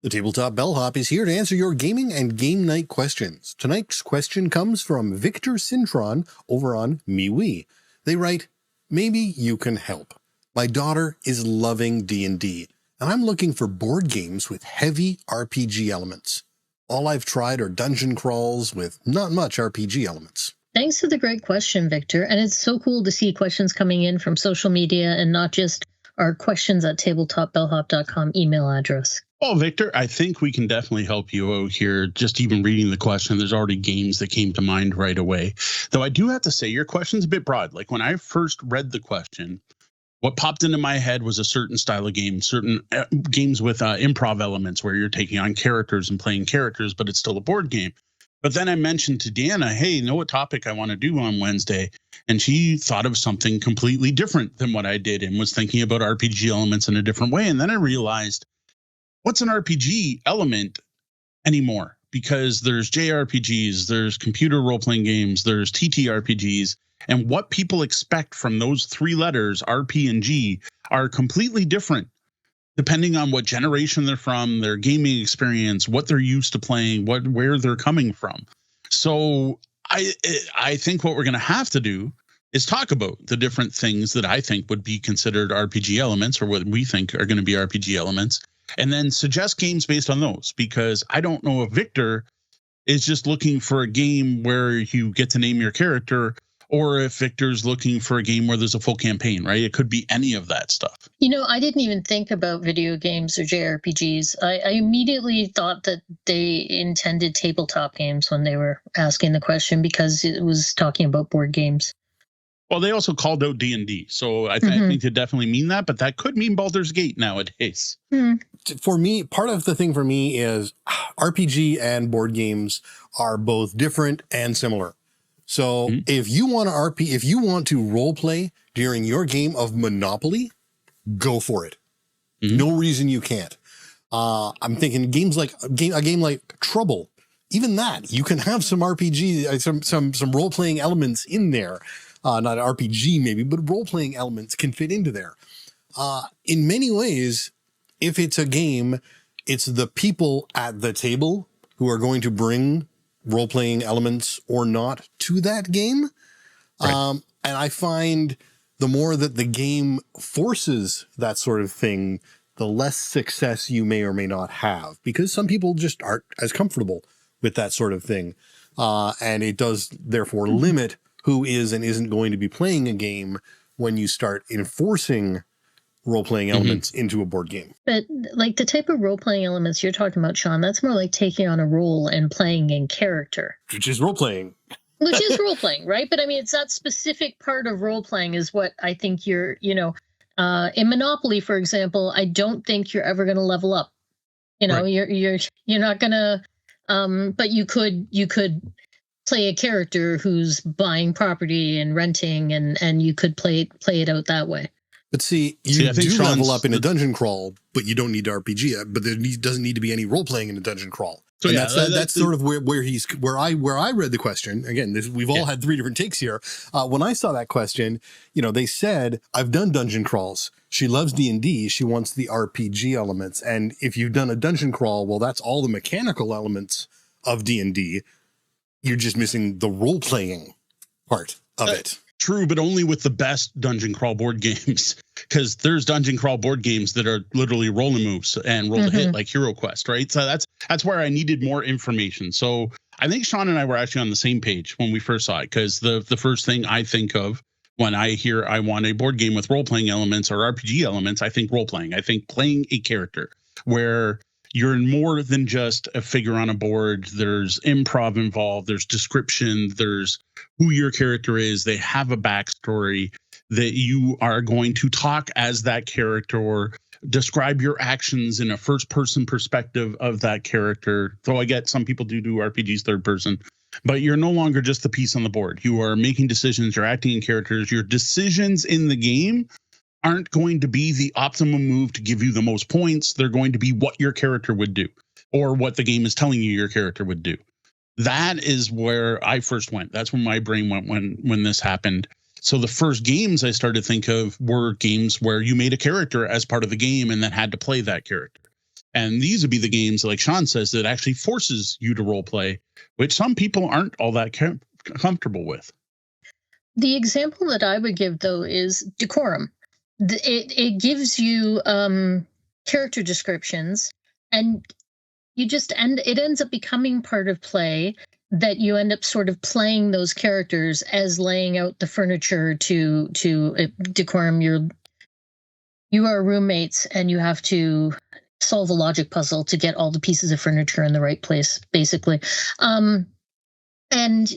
The Tabletop Bellhop is here to answer your gaming and game night questions. Tonight's question comes from Victor Cintron over on MeWe. They write, maybe you can help. My daughter is loving D&D, and I'm looking for board games with heavy RPG elements. All I've tried are dungeon crawls with not much RPG elements. Thanks for the great question, Victor. And it's so cool to see questions coming in from social media and not just our questions at tabletopbellhop.com email address. Well, Victor, I think we can definitely help you out here. Just even reading the question, there's already games that came to mind right away. Though I do have to say your question's a bit broad. Like when I first read the question, what popped into my head was a certain style of game, certain games with improv elements where you're taking on characters and playing characters, but it's still a board game. But then I mentioned to Deanna, hey, know what topic I want to do on Wednesday? And she thought of something completely different than what I did and was thinking about RPG elements in a different way. And then I realized, what's an RPG element anymore? Because there's JRPGs, there's computer role-playing games, there's TTRPGs, and what people expect from those three letters, RP and G, are completely different depending on what generation they're from, their gaming experience, what they're used to playing, where they're coming from. So I think what we're going to have to do is talk about the different things that I think would be considered RPG elements, or what we think are going to be RPG elements, and then suggest games based on those, because I don't know if Victor is just looking for a game where you get to name your character, or if Victor's looking for a game where there's a full campaign, right? It could be any of that stuff. You know, I didn't even think about video games or JRPGs. I immediately thought that they intended tabletop games when they were asking the question, because it was talking about board games. Well, they also called out D&D, so I think they definitely mean that, but that could mean Baldur's Gate nowadays. For me, part of the thing for me is RPG and board games are both different and similar. So if you want to role play during your game of Monopoly, go for it. No reason you can't. I'm thinking games like a game like Trouble. Even that, you can have some RPG, some role playing elements in there. Not RPG maybe, but role playing elements can fit into there. In many ways, if it's a game, it's the people at the table who are going to bring role-playing elements or not to that game. Right. And I find the more that the game forces that sort of thing, the less success you may or may not have, because some people just aren't as comfortable with that sort of thing. And it does therefore limit who is and isn't going to be playing a game when you start enforcing role-playing elements into a board game. But like the type of role-playing elements you're talking about, Sean, that's more like taking on a role and playing in character. Which is role-playing. Which is role-playing, right? But I mean, it's that specific part of role-playing is what I think you're, in Monopoly, for example, I don't think you're ever going to level up. Right. You're not going to, but you could play a character who's buying property and renting, and you could play it out that way. But see, you do level up in a dungeon crawl, but you don't need to RPG it. But there doesn't need to be any role playing in a dungeon crawl. So and that's sort of where I read the question. Again, we've all had three different takes here. When I saw that question, they said, I've done dungeon crawls. She loves D&D. She wants the RPG elements. And if you've done a dungeon crawl, well, that's all the mechanical elements of D&D. You're just missing the role playing part of it. True, but only with the best dungeon crawl board games, because there's dungeon crawl board games that are literally roll and moves and roll to hit, like Hero Quest, right? So that's where I needed more information. So I think Sean and I were actually on the same page when we first saw it, because the first thing I think of when I hear I want a board game with role-playing elements or RPG elements, I think role-playing. I think playing a character where you're more than just a figure on a board. There's improv involved. There's description. There's who your character is. They have a backstory that you are going to talk as that character or describe your actions in a first-person perspective of that character. Though I get some people do RPGs third person, but you're no longer just the piece on the board. You are making decisions. You're acting in characters. Your decisions in the game aren't going to be the optimum move to give you the most points. They're going to be what your character would do or what the game is telling you your character would do. That is where I first went. That's when my brain went when this happened. So the first games I started to think of were games where you made a character as part of the game and then had to play that character. And these would be the games, like Sean says, that actually forces you to role play, which some people aren't all that comfortable with. The example that I would give, though, is Decorum. It gives you character descriptions, and it ends up becoming part of play, that you end up sort of playing those characters as laying out the furniture to Decorum. You are roommates, and you have to solve a logic puzzle to get all the pieces of furniture in the right place, basically. And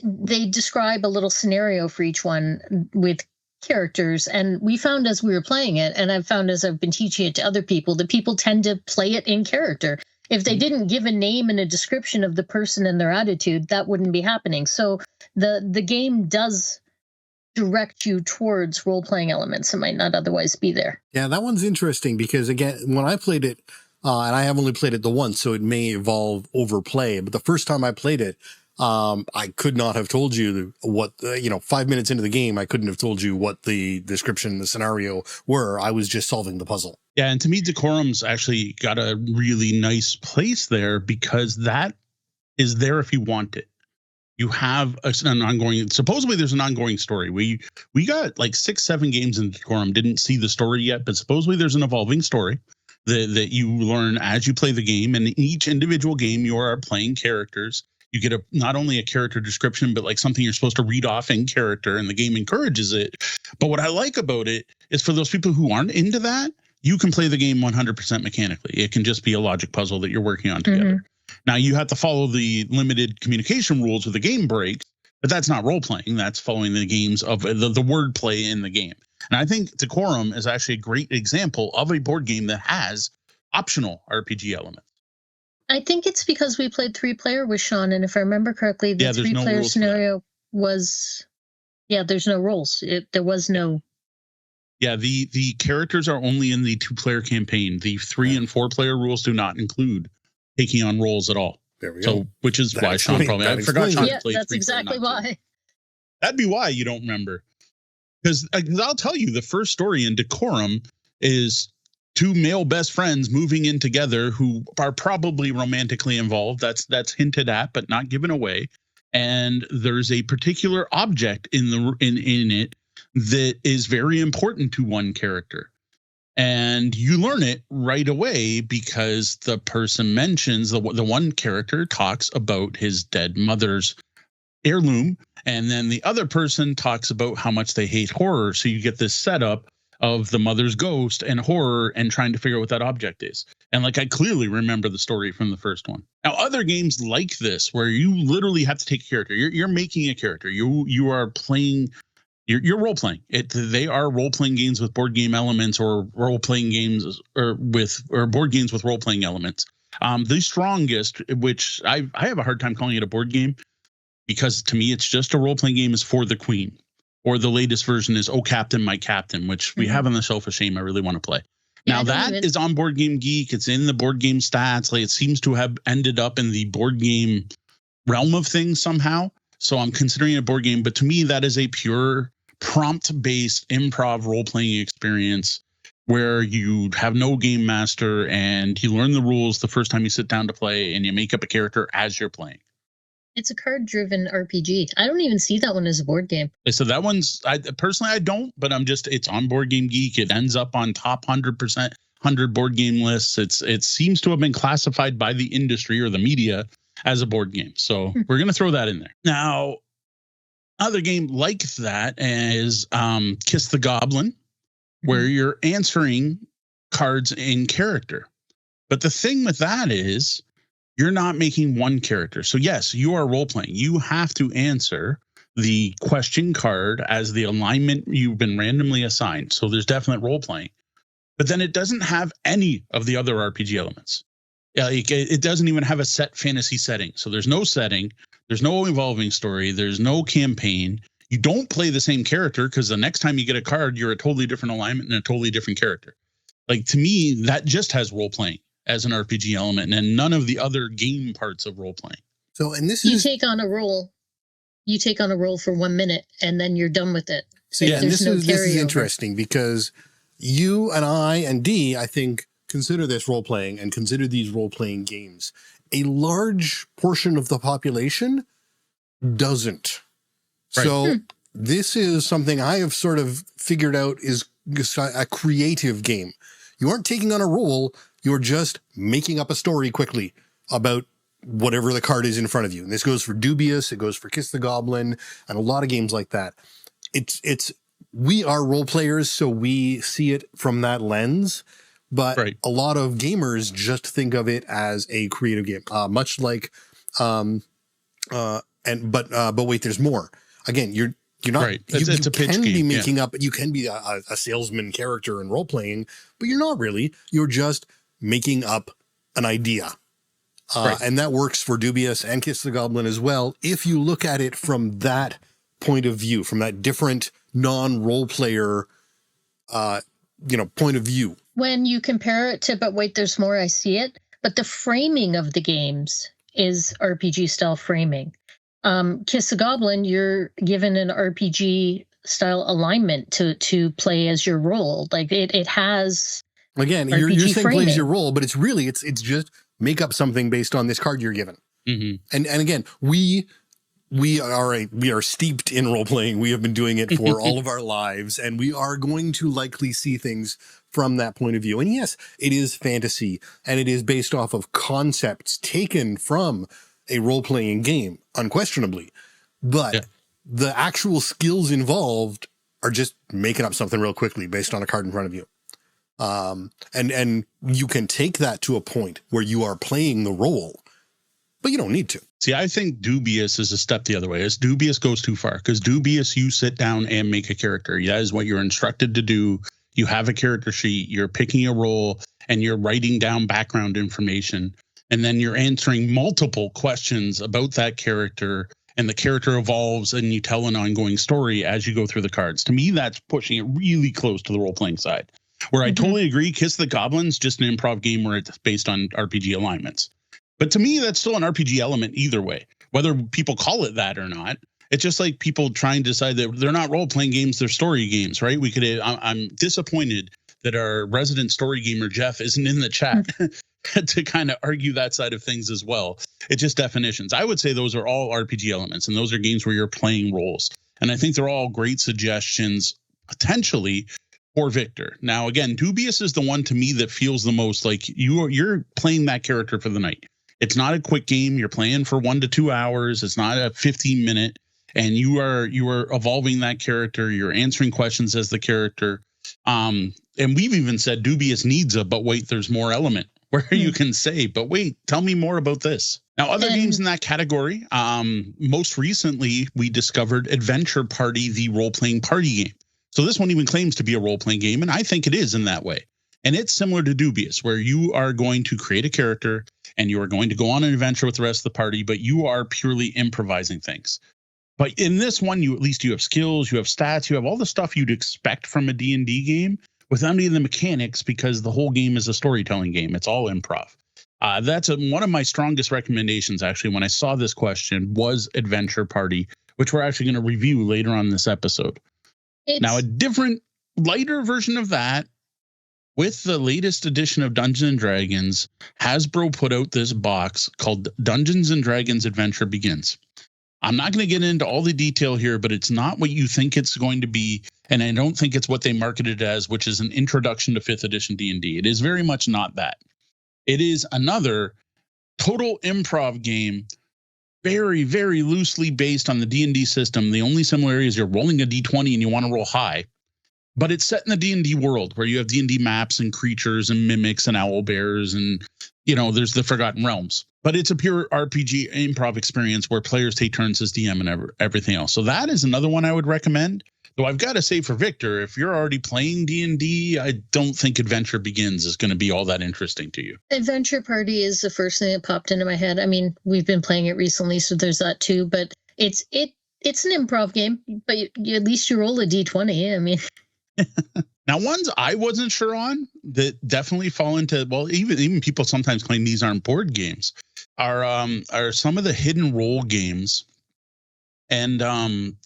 they describe a little scenario for each one with characters. And we found as we were playing it, and I've found as I've been teaching it to other people, that people tend to play it in character. If they didn't give a name and a description of the person and their attitude, that wouldn't be happening. So the game does direct you towards role-playing elements that might not otherwise be there. Yeah, that one's interesting because, again, when I played it, and I have only played it the once, so it may evolve over play, but the first time I played it, I could not have told you what, 5 minutes into the game, I couldn't have told you what the description, the scenario were. I was just solving the puzzle. Yeah, and to me, Decorum's actually got a really nice place there because that is there if you want it. You have an ongoing, supposedly there's an ongoing story. We got like 6-7 games in Decorum, didn't see the story yet, but supposedly there's an evolving story that you learn as you play the game. And in each individual game, you are playing characters. You get not only a character description, but like something you're supposed to read off in character, and the game encourages it. But what I like about it is for those people who aren't into that, you can play the game 100% mechanically. It can just be a logic puzzle that you're working on together. Mm-hmm. Now, you have to follow the limited communication rules of the game breaks, but that's not role-playing. That's following the games of the word play in the game. And I think Decorum is actually a great example of a board game that has optional RPG elements. I think it's because we played 3-player with Sean, and if I remember correctly, the 3-player scenario was, there's no rules. There was no. Yeah, the characters are only in the 2-player campaign. The 3 and 4-player rules do not include taking on roles at all. There we go. So, which is why Sean probably, I forgot Sean played 3-player. That's exactly why. That'd be why you don't remember. Because I'll tell you, the first story in Decorum is 2 male best friends moving in together who are probably romantically involved. That's hinted at, but not given away. And there's a particular object in it that is very important to one character. And you learn it right away because the person mentions, the one character talks about his dead mother's heirloom. And then the other person talks about how much they hate horror. So you get this setup of the mother's ghost and horror and trying to figure out what that object is. And like, I clearly remember the story from the first one. Now, other games like this, where you literally have to take a character, you're making a character, you are playing, you're role playing it. They are role playing games with board game elements, or role playing games or board games with role playing elements. The strongest, which I have a hard time calling it a board game, because to me, it's just a role playing game, is For the Queen. Or the latest version is Oh Captain, My Captain, which we have on the shelf of shame. I really want to play. Now that is on Board Game Geek. It's in the board game stats. Like, it seems to have ended up in the board game realm of things somehow. So I'm considering it a board game. But to me, that is a pure prompt-based improv role-playing experience where you have no game master and you learn the rules the first time you sit down to play, and you make up a character as you're playing. It's a card-driven RPG. I don't even see that one as a board game. So that one's, I don't, but it's on Board Game Geek. It ends up on top 100 board game lists. It seems to have been classified by the industry or the media as a board game. So we're going to throw that in there. Now, another game like that is Kiss the Goblin, where you're answering cards in character. But the thing with that is, you're not making one character. So yes, you are role-playing. You have to answer the question card as the alignment you've been randomly assigned. So there's definite role-playing. But then it doesn't have any of the other RPG elements. It doesn't even have a set fantasy setting. So there's no setting. There's no evolving story. There's no campaign. You don't play the same character, because the next time you get a card, you're a totally different alignment and a totally different character. Like, to me, that just has role-playing as an RPG element, and none of the other game parts of role playing. So, and this you take on a role for 1 minute, and then you're done with it. So yeah, and this is interesting, because you and I and Dee, I think, consider this role playing and consider these role playing games, a large portion of the population doesn't. Right. So this is something I have sort of figured out is a creative game. You aren't taking on a role. You're just making up a story quickly about whatever the card is in front of you. And this goes for Dubious. It goes for Kiss the Goblin and a lot of games like that. We are role players, so we see it from that lens. But a lot of gamers just think of it as a creative game, much like, but wait, there's more. Again, you're not. Right. It's you a pitch can game, be making up. You can be a salesman character in role playing, but you're not really. You're just making up an idea, and that works for Dubious and Kiss the Goblin as well. If you look at it from that point of view, from that different non-role player, point of view. When you compare it to, but wait, there's more. I see it, but the framing of the games is RPG style framing. Kiss the Goblin, you're given an RPG style alignment to play as your role. Like it has. Again, you're saying play as your role, but it's just make up something based on this card you're given. Mm-hmm. And again, we are steeped in role playing. We have been doing it for all of our lives, and we are going to likely see things from that point of view. And yes, it is fantasy, and it is based off of concepts taken from a role-playing game, unquestionably. But the actual skills involved are just making up something real quickly based on a card in front of you. And you can take that to a point where you are playing the role, but you don't need to. See, I think Dubious is a step the other way. As Dubious goes too far, because Dubious, you sit down and make a character. That is what you're instructed to do. You have a character sheet, you're picking a role, and you're writing down background information. And then you're answering multiple questions about that character, and the character evolves, and you tell an ongoing story as you go through the cards. To me, that's pushing it really close to the role-playing side. Where I totally agree, Kiss the Goblin's just an improv game where it's based on RPG alignments. But to me, that's still an RPG element either way, whether people call it that or not. It's just like people trying to decide that they're not role-playing games, they're story games, right? I'm disappointed that our resident story gamer, Jeff, isn't in the chat to kind of argue that side of things as well. It's just definitions. I would say those are all RPG elements, and those are games where you're playing roles. And I think they're all great suggestions, potentially, for Victor. Now, again, Dubious is the one to me that feels the most like you're playing that character for the night. It's not a quick game. You're playing for 1 to 2 hours. It's not a 15-minute, and you are evolving that character. You're answering questions as the character. And we've even said Dubious needs a, but wait, there's more element where you can say, but wait, tell me more about this. Now, other games in that category, most recently, we discovered Adventure Party, the role-playing party game. So this one even claims to be a role-playing game, and I think it is in that way. And it's similar to Dubious, where you are going to create a character and you are going to go on an adventure with the rest of the party, but you are purely improvising things. But in this one, you have skills, you have stats, you have all the stuff you'd expect from a D&D game without any of the mechanics, because the whole game is a storytelling game. It's all improv. That's one of my strongest recommendations, actually, when I saw this question, was Adventure Party, which we're actually going to review later on this episode. Now, a different, lighter version of that, with the latest edition of Dungeons & Dragons, Hasbro put out this box called Dungeons & Dragons Adventure Begins. I'm not going to get into all the detail here, but it's not what you think it's going to be, and I don't think it's what they marketed it as, which is an introduction to 5th edition D&D. It is very much not that. It is another total improv game, very, very loosely based on the D&D system. The only similarity is you're rolling a D20 and you want to roll high. But it's set in the D&D world where you have D&D maps and creatures and mimics and owl bears and, there's the Forgotten Realms. But it's a pure RPG improv experience where players take turns as DM and everything else. So that is another one I would recommend. Though I've got to say for Victor, if you're already playing D&D, I don't think Adventure Begins is going to be all that interesting to you. Adventure Party is the first thing that popped into my head. I mean, we've been playing it recently, so there's that too. But it's an improv game, but at least you roll a D20. I mean... Now, ones I wasn't sure on that definitely fall into, well, even people sometimes claim these aren't board games, are some of the hidden role games and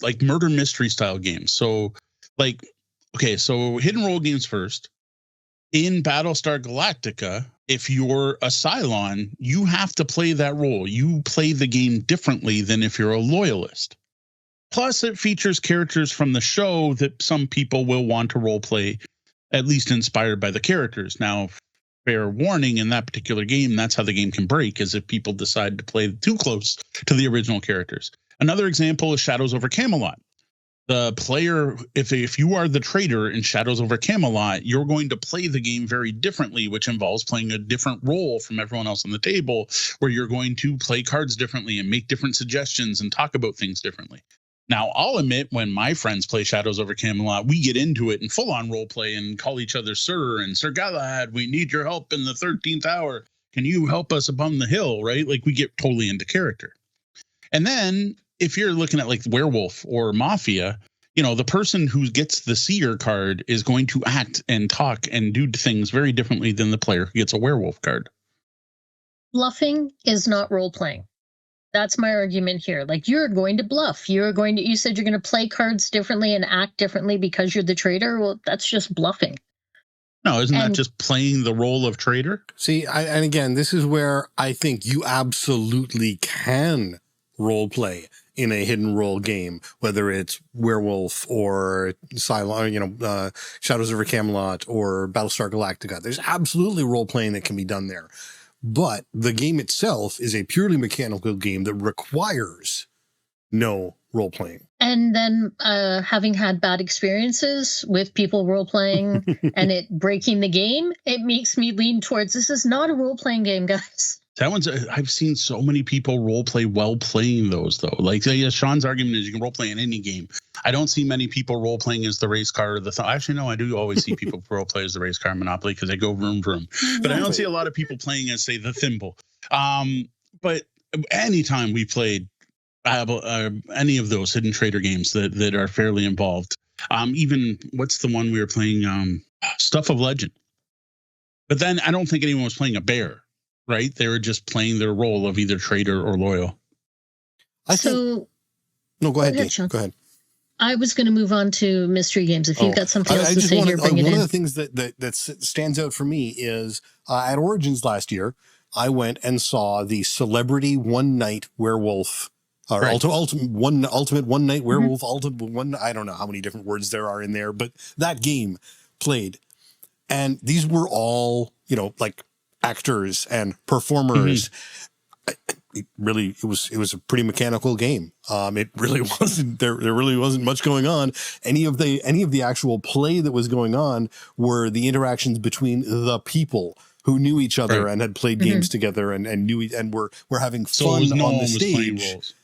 like murder mystery style games. So so hidden role games first. In Battlestar Galactica, if you're a Cylon, you have to play that role. You play the game differently than if you're a loyalist. Plus, it features characters from the show that some people will want to role play, at least inspired by the characters. Now, fair warning, in that particular game, that's how the game can break, is if people decide to play too close to the original characters. Another example is Shadows over Camelot. The player, if you are the trader in Shadows over Camelot, you're going to play the game very differently, which involves playing a different role from everyone else on the table, where you're going to play cards differently and make different suggestions and talk about things differently. Now, I'll admit, when my friends play Shadows over Camelot, we get into it and full-on role play and call each other Sir and Sir Galahad. We need your help in the 13th hour. Can you help us upon the hill, right? Like, we get totally into character. And then if you're looking at like Werewolf or Mafia, you know, the person who gets the Seer card is going to act and talk and do things very differently than the player who gets a Werewolf card. Bluffing is not role-playing. That's my argument here. Like, you're going to bluff. You said you're going to play cards differently and act differently because you're the trader. Well, that's just bluffing. No, isn't that just playing the role of trader? See, and again, this is where I think you absolutely can role play in a hidden role game, whether it's Werewolf or Cylon, Shadows over Camelot or Battlestar Galactica. There's absolutely role playing that can be done there. But the game itself is a purely mechanical game that requires no role playing. And then having had bad experiences with people role playing and it breaking the game, it makes me lean towards this is not a role playing game, guys. That one's, I've seen so many people role play while playing those, though. Like, Sean's argument is you can role play in any game. I don't see many people role playing as the race car or actually, no, I do always see people role play as the race car in Monopoly because they go vroom vroom. But I don't see a lot of people playing as, say, the thimble. But anytime we played any of those hidden trader games that are fairly involved, even what's the one we were playing? Stuff of Legend. But then I don't think anyone was playing a bear. Right? They were just playing their role of either trader or loyal. No, go ahead, Dave. Go ahead. I was going to move on to mystery games. If you've got something else to say here, bring it in. One of the things that stands out for me is at Origins last year, I went and saw the Celebrity One Night Werewolf, or Ultimate One Night Werewolf, Ultimate One. I don't know how many different words there are in there, but that game played, and these were all like actors and performers. It was a pretty mechanical game. It really wasn't there really wasn't much going on. Any of the actual play that was going on were the interactions between the people who knew each other and had played games together and knew and were having fun on the stage.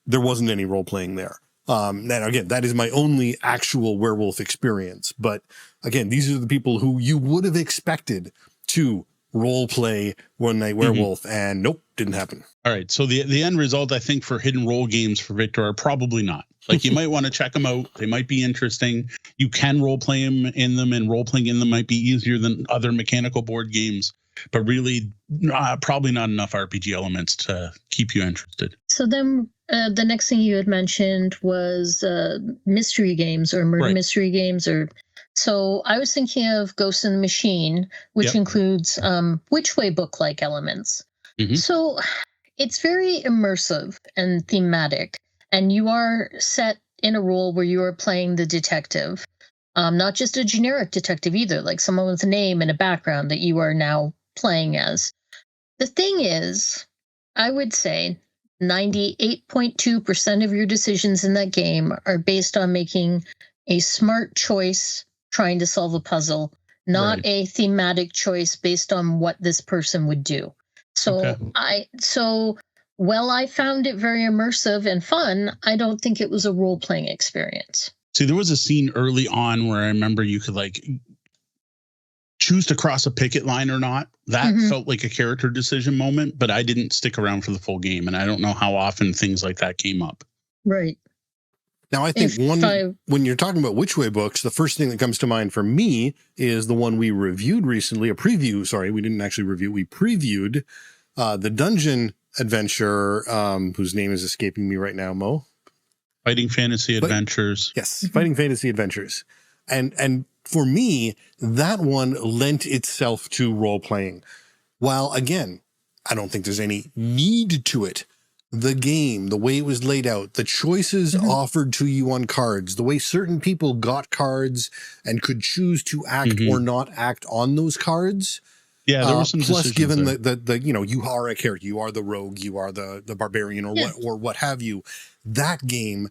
There wasn't any role playing there. And again, that is my only actual werewolf experience. But again, these are the people who you would have expected to role play One Night Werewolf, and nope, didn't happen. All right, so the end result, I think, for hidden role games for Victor are probably not. Like, you might want to check them out. They might be interesting. You can role play them in them, and role playing in them might be easier than other mechanical board games. But really, probably not enough RPG elements to keep you interested. So then the next thing you had mentioned was mystery games or murder mystery games or. So I was thinking of Ghost in the Machine, which includes Which Way book-like elements. So it's very immersive and thematic, and you are set in a role where you are playing the detective, not just a generic detective either, like someone with a name and a background that you are now playing as. The thing is, I would say 98.2% of your decisions in that game are based on making a smart choice trying to solve a puzzle, not a thematic choice based on what this person would do. So I found it very immersive and fun. I don't think it was a role-playing experience. See, there was a scene early on where I remember you could like choose to cross a picket line or not. That felt like a character decision moment, but I didn't stick around for the full game, and I don't know how often things like that came up. Right. Now, I think when you're talking about Which Way books, the first thing that comes to mind for me is the one we reviewed recently, we didn't actually review, we previewed the dungeon adventure, whose name is escaping me right now, Mo. Fighting Fantasy Adventures. Yes, Fighting Fantasy Adventures. And for me, that one lent itself to role-playing. While, again, I don't think there's any need to it. The game, the way it was laid out, the choices offered to you on cards, the way certain people got cards and could choose to act or not act on those cards. Yeah, there was some plus, given there. the you know, you are a character, you are the rogue, you are the barbarian, or what have you. That game,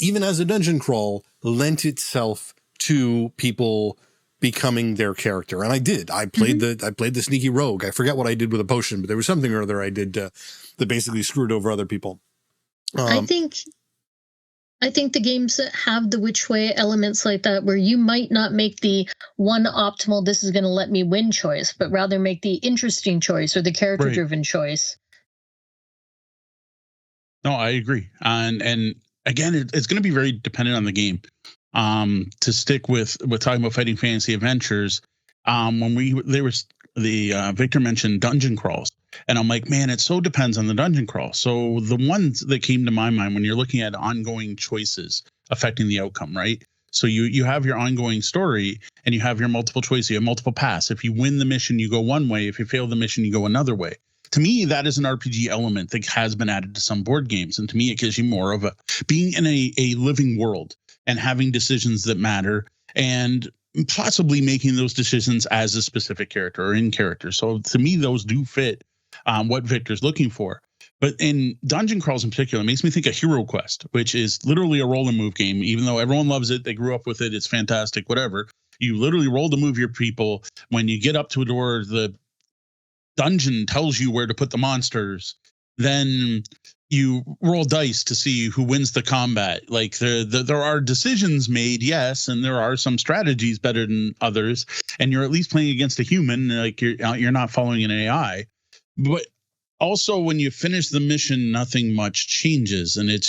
even as a dungeon crawl, lent itself to people becoming their character, and I did. I played the sneaky rogue. I forget what I did with a potion, but there was something or other I did that basically screwed over other people. I think the games that have the which way elements like that, where you might not make the one optimal, this is going to let me win choice, but rather make the interesting choice or the character driven choice. No, I agree. And again, it's going to be very dependent on the game. To stick with talking about fighting fantasy adventures, Victor mentioned dungeon crawls, and I'm like, man, it so depends on the dungeon crawl. So the ones that came to my mind when you're looking at ongoing choices affecting the outcome, right? So you have your ongoing story and you have your multiple choice, you have multiple paths. If you win the mission, you go one way. If you fail the mission, you go another way. To me, that is an RPG element that has been added to some board games. And to me, it gives you more of a being in a living world and having decisions that matter and possibly making those decisions as a specific character or in character. So to me, those do fit what Victor's looking for. But in dungeon crawls in particular, it makes me think of Hero Quest, which is literally a roll and move game. Even though everyone loves it, they grew up with it, it's fantastic, whatever. You literally roll to move your people. When you get up to a door, the dungeon tells you where to put the monsters. Then you roll dice to see who wins the combat. Like there are decisions made, yes, and there are some strategies better than others. And you're at least playing against a human, like you're not following an AI. But also, when you finish the mission, nothing much changes, and it's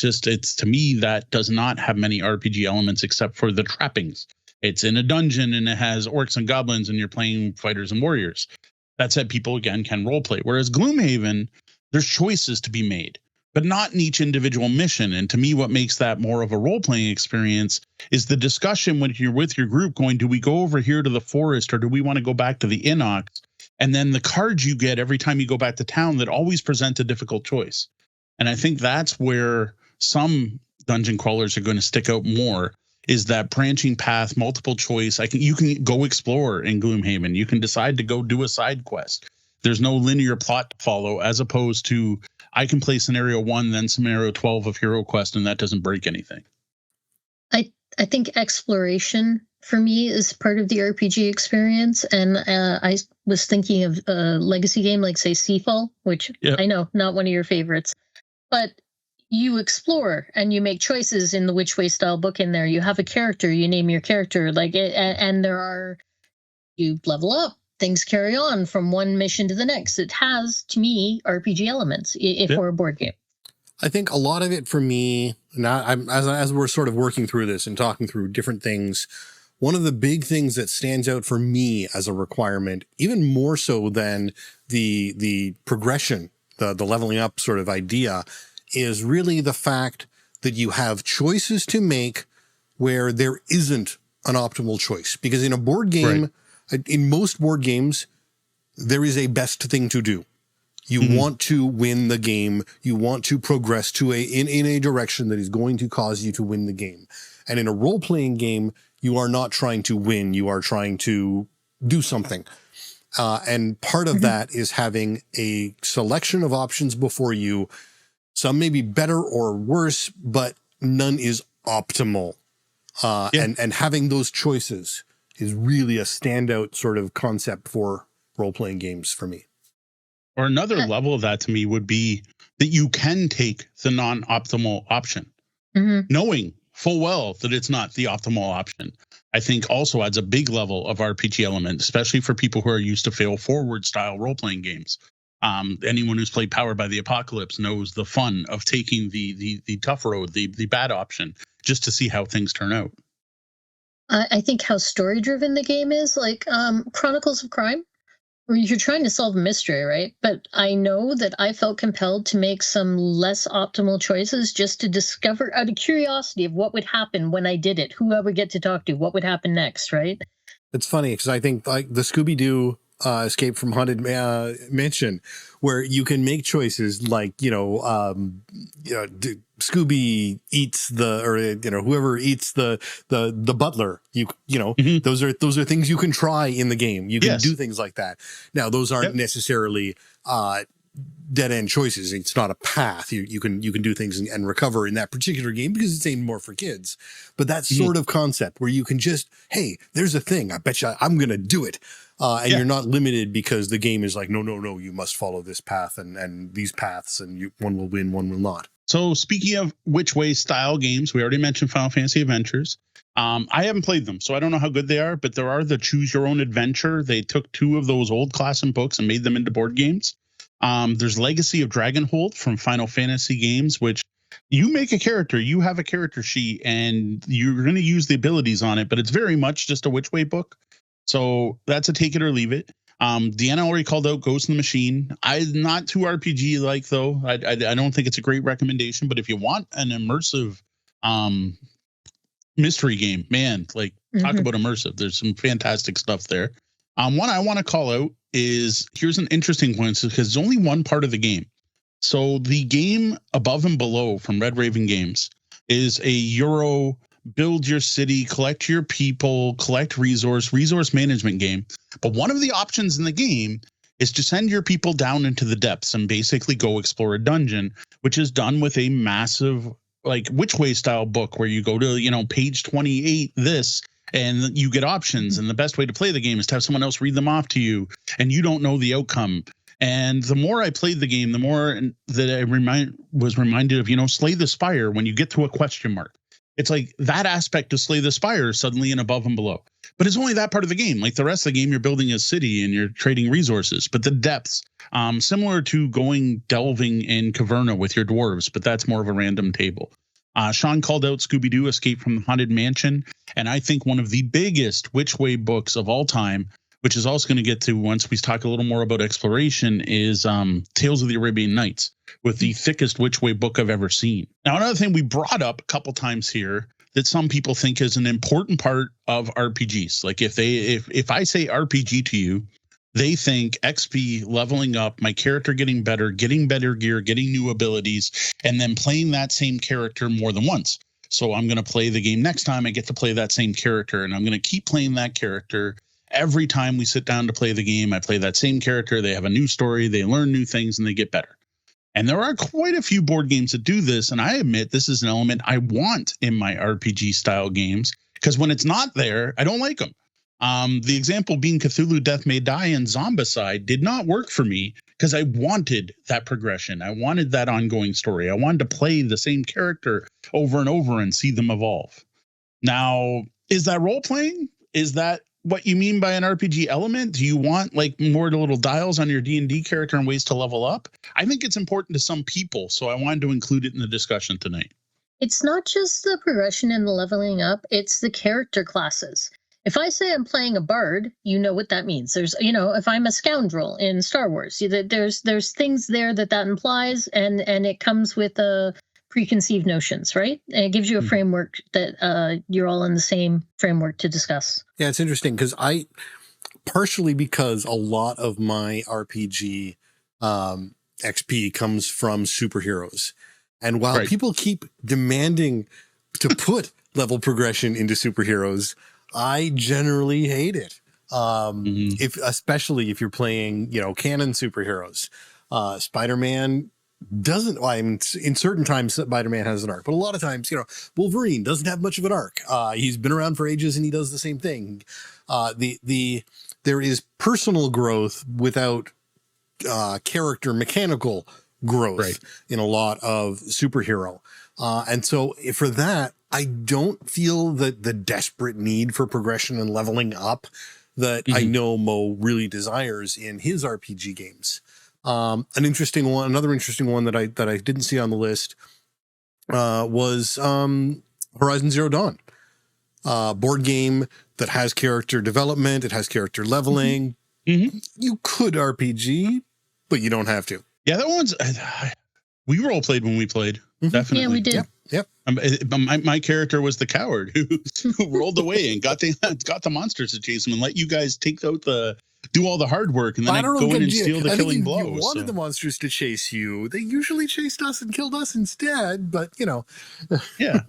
to me that does not have many RPG elements except for the trappings. It's in a dungeon and it has orcs and goblins, and you're playing fighters and warriors. That said, people again can roleplay. Whereas Gloomhaven, there's choices to be made, but not in each individual mission. And to me, what makes that more of a role-playing experience is the discussion when you're with your group going, do we go over here to the forest or do we want to go back to the Inox? And then the cards you get every time you go back to town that always present a difficult choice. And I think that's where some dungeon crawlers are going to stick out more, is that branching path, multiple choice. You can go explore in Gloomhaven. You can decide to go do a side quest. There's no linear plot to follow, as opposed to I can play scenario 1, then scenario 12 of Hero Quest, and that doesn't break anything. I think exploration for me is part of the RPG experience. And I was thinking of a legacy game like, say, Seafall, which I know, not one of your favorites. But you explore and you make choices in the which way style book in there. You have a character, you name your character, and you level up. Things carry on from one mission to the next. It has, to me, RPG elements for a board game. I think a lot of it for me, now as we're sort of working through this and talking through different things, one of the big things that stands out for me as a requirement, even more so than the progression, the leveling up sort of idea, is really the fact that you have choices to make where there isn't an optimal choice. Because in a board game, in most board games, there is a best thing to do. You want to win the game. You want to progress to in a direction that is going to cause you to win the game. And in a role-playing game, you are not trying to win. You are trying to do something. And part of that is having a selection of options before you. Some may be better or worse, but none is optimal. And having those choices is really a standout sort of concept for role-playing games for me. Or another level of that to me would be that you can take the non-optimal option, knowing full well that it's not the optimal option. I think also adds a big level of RPG element, especially for people who are used to fail forward style role-playing games. Anyone who's played Powered by the Apocalypse knows the fun of taking the tough road, the bad option, just to see how things turn out. I think how story-driven the game is, like Chronicles of Crime. Or you're trying to solve a mystery, right? But I know that I felt compelled to make some less optimal choices just to discover out of curiosity of what would happen when I did it, who I would get to talk to, what would happen next, right? It's funny because I think like the Scooby-Doo Escape from Haunted Mansion, where you can make choices like, Scooby eats whoever eats the butler, those are things you can try in the game. You can do things like that. Now, those aren't necessarily dead end choices. It's not a path. You can do things and recover in that particular game because it's aimed more for kids. But that sort of concept where you can just, hey, there's a thing. I bet you I'm going to do it. And you're not limited because the game is like, no, you must follow this path and these paths, and one will win, one will not. So speaking of which way style games, we already mentioned Final Fantasy Adventures. I haven't played them, so I don't know how good they are, but there are the Choose Your Own Adventure. They took 2 of those old classic books and made them into board games. There's Legacy of Dragonholt from Final Fantasy games, which you make a character, you have a character sheet, and you're going to use the abilities on it, but it's very much just a which way book. So that's a take it or leave it. Deanna already called out Ghost in the Machine. I'm not too RPG like though. I don't think it's a great recommendation, but if you want an immersive mystery game, man, like talk about immersive. There's some fantastic stuff there. One I want to call out is, here's an interesting one because it's only one part of the game. So the game Above and Below from Red Raven Games is a Euro build your city, collect your people, collect resource management game. But one of the options in the game is to send your people down into the depths and basically go explore a dungeon, which is done with a massive like which way style book where you go to, page 28, this, and you get options. And the best way to play the game is to have someone else read them off to you, and you don't know the outcome. And the more I played the game, the more that I was reminded of, Slay the Spire. When you get to a question mark, it's like that aspect of Slay the Spire suddenly in Above and Below. But it's only that part of the game. Like the rest of the game, you're building a city and you're trading resources. But the depths, similar to going delving in Caverna with your dwarves, but that's more of a random table. Sean called out Scooby-Doo Escape from the Haunted Mansion. And I think one of the biggest which way books of all time, which is also going to get to once we talk a little more about exploration, is Tales of the Arabian Nights, with the thickest which way book I've ever seen. Now, another thing we brought up a couple times here that some people think is an important part of RPGs. Like if I say RPG to you, they think XP, leveling up, my character getting better gear, getting new abilities, and then playing that same character more than once. So I'm going to play the game next time, I get to play that same character, and I'm going to keep playing that character. Every time we sit down to play the game, I play that same character. They have a new story, they learn new things, and they get better. And there are quite a few board games that do this. And I admit this is an element I want in my RPG style games, because when it's not there, I don't like them. The example being Cthulhu Death May Die and Zombicide did not work for me because I wanted that progression. I wanted that ongoing story. I wanted to play the same character over and over and see them evolve. Now, is that role playing? Is that what you mean by an RPG element? Do you want like more little dials on your D&D character and ways to level up? I think it's important to some people, so I wanted to include it in the discussion tonight. It's not just the progression and the leveling up, it's the character classes. If I say I'm playing a bard, you know what that means. There's, if I'm a scoundrel in Star Wars, there's things there that implies, and it comes with preconceived notions, right? And it gives you a framework that you're all in the same framework to discuss. Yeah, it's interesting because partially because a lot of my RPG XP comes from superheroes. And while people keep demanding to put level progression into superheroes, I generally hate it. Especially if you're playing, canon superheroes. Spider-Man doesn't, in certain times Spider-Man has an arc, but a lot of times, Wolverine doesn't have much of an arc. He's been around for ages and he does the same thing. There is personal growth without character mechanical growth in a lot of superhero. And so for that, I don't feel that the desperate need for progression and leveling up that I know Mo really desires in his RPG games. Another interesting one that I didn't see on the list was Horizon Zero Dawn, board game that has character development, it has character leveling, You could RPG, but you don't have to. Yeah, that one's we role played when we played. Definitely. Yeah, we did. Yep. My character was the coward who rolled away and got the monsters to chase him and let you guys do all the hard work and then go in and steal the killing blows. You wanted the monsters to chase you. They usually chased us and killed us instead, but Yeah.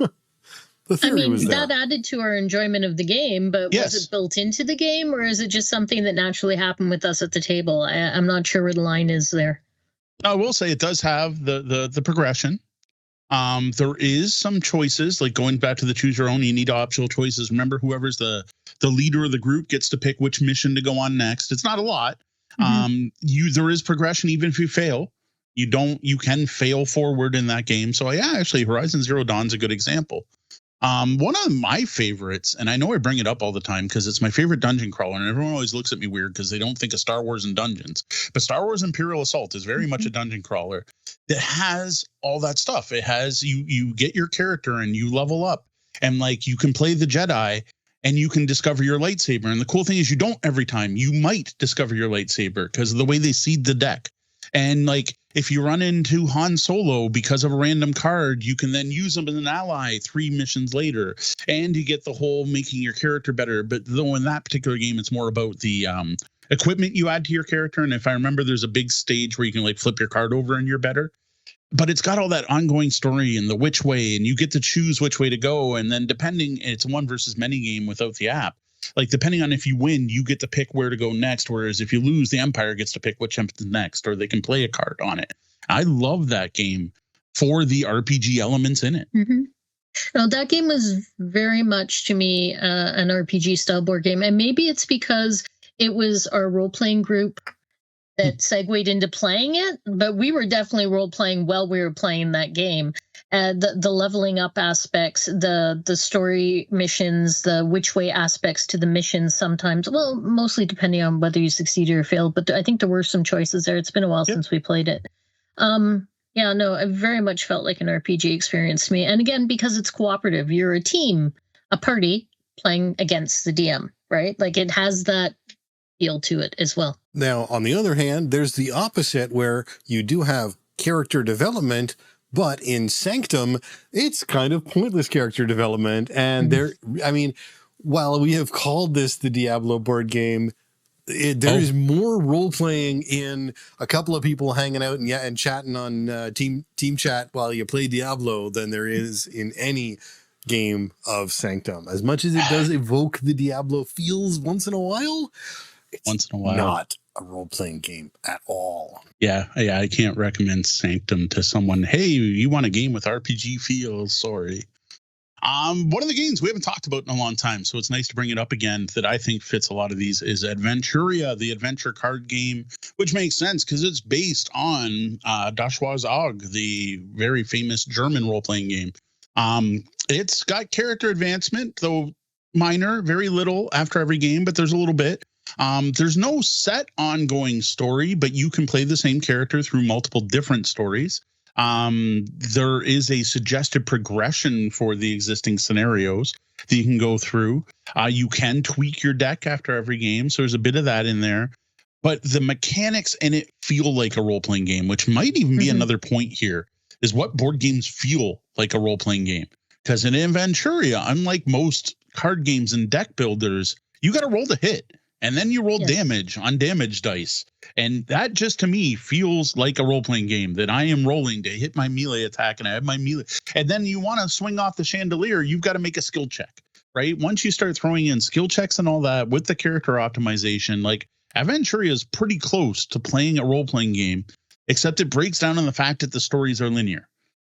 The theory was there. That added to our enjoyment of the game, but was it built into the game, or is it just something that naturally happened with us at the table? I'm not sure where the line is there. I will say it does have the progression. There is some choices, like going back to the choose your own. You need optional choices. Remember, whoever's the leader of the group gets to pick which mission to go on next. It's not a lot. There is progression even if you fail. You can fail forward in that game. So yeah, actually, Horizon Zero Dawn's a good example. One of my favorites, and I know I bring it up all the time because it's my favorite dungeon crawler, and everyone always looks at me weird because they don't think of Star Wars and dungeons. But Star Wars Imperial Assault is very much a dungeon crawler that has all that stuff. It has you get your character and you level up, and like you can play the Jedi and you can discover your lightsaber. And the cool thing is you don't every time. You might discover your lightsaber because of the way they seed the deck. And like if you run into Han Solo because of a random card, you can then use him as an ally 3 missions later, and you get the whole making your character better. But though in that particular game, it's more about the equipment you add to your character. And if I remember, there's a big stage where you can like flip your card over and you're better. But it's got all that ongoing story and the which way, and you get to choose which way to go. And then it's a one versus many game without the app. Like, depending on if you win, you get to pick where to go next. Whereas if you lose, the Empire gets to pick which happens next, or they can play a card on it. I love that game for the RPG elements in it. No, that game was very much to me an RPG style board game. And maybe it's because it was our role-playing group that segued into playing it, but we were definitely role-playing while we were playing that game. The leveling up aspects, the story missions, the which way aspects to the missions sometimes, well, mostly depending on whether you succeeded or failed, but I think there were some choices there. It's been a while since we played it. Yeah, no, it very much felt like an RPG experience to me. And again, because it's cooperative, you're a team, a party playing against the DM, right? Like it has that feel to it as well. Now, on the other hand, there's the opposite where you do have character development, but in Sanctum, it's kind of pointless character development. And while we have called this the Diablo board game, there is more role-playing in a couple of people hanging out and chatting on team chat while you play Diablo than there is in any game of Sanctum. As much as it does evoke the Diablo feels once in a while, it's not a role-playing game at all. Yeah, I can't recommend Sanctum to someone. Hey, you want a game with RPG feels? Sorry. One of the games we haven't talked about in a long time, so it's nice to bring it up again, that I think fits a lot of these, is Aventuria, the adventure card game, which makes sense because it's based on Das Schwarze Auge, the very famous German role-playing game. It's got character advancement, though minor, very little after every game, but there's a little bit. There's no set ongoing story, but you can play the same character through multiple different stories. There is a suggested progression for the existing scenarios that you can go through. You can tweak your deck after every game, so there's a bit of that in there. But the mechanics in it feel like a role-playing game, which might even be another point here, is what board games feel like a role-playing game. Because in Aventuria, unlike most card games and deck builders, you got to roll the hit. And then you roll damage on damage dice. And that just to me feels like a role-playing game that I am rolling to hit my melee attack, and I have my melee. And then you want to swing off the chandelier, you've got to make a skill check, right? Once you start throwing in skill checks and all that with the character optimization, like Aventuria is pretty close to playing a role-playing game, except it breaks down on the fact that the stories are linear.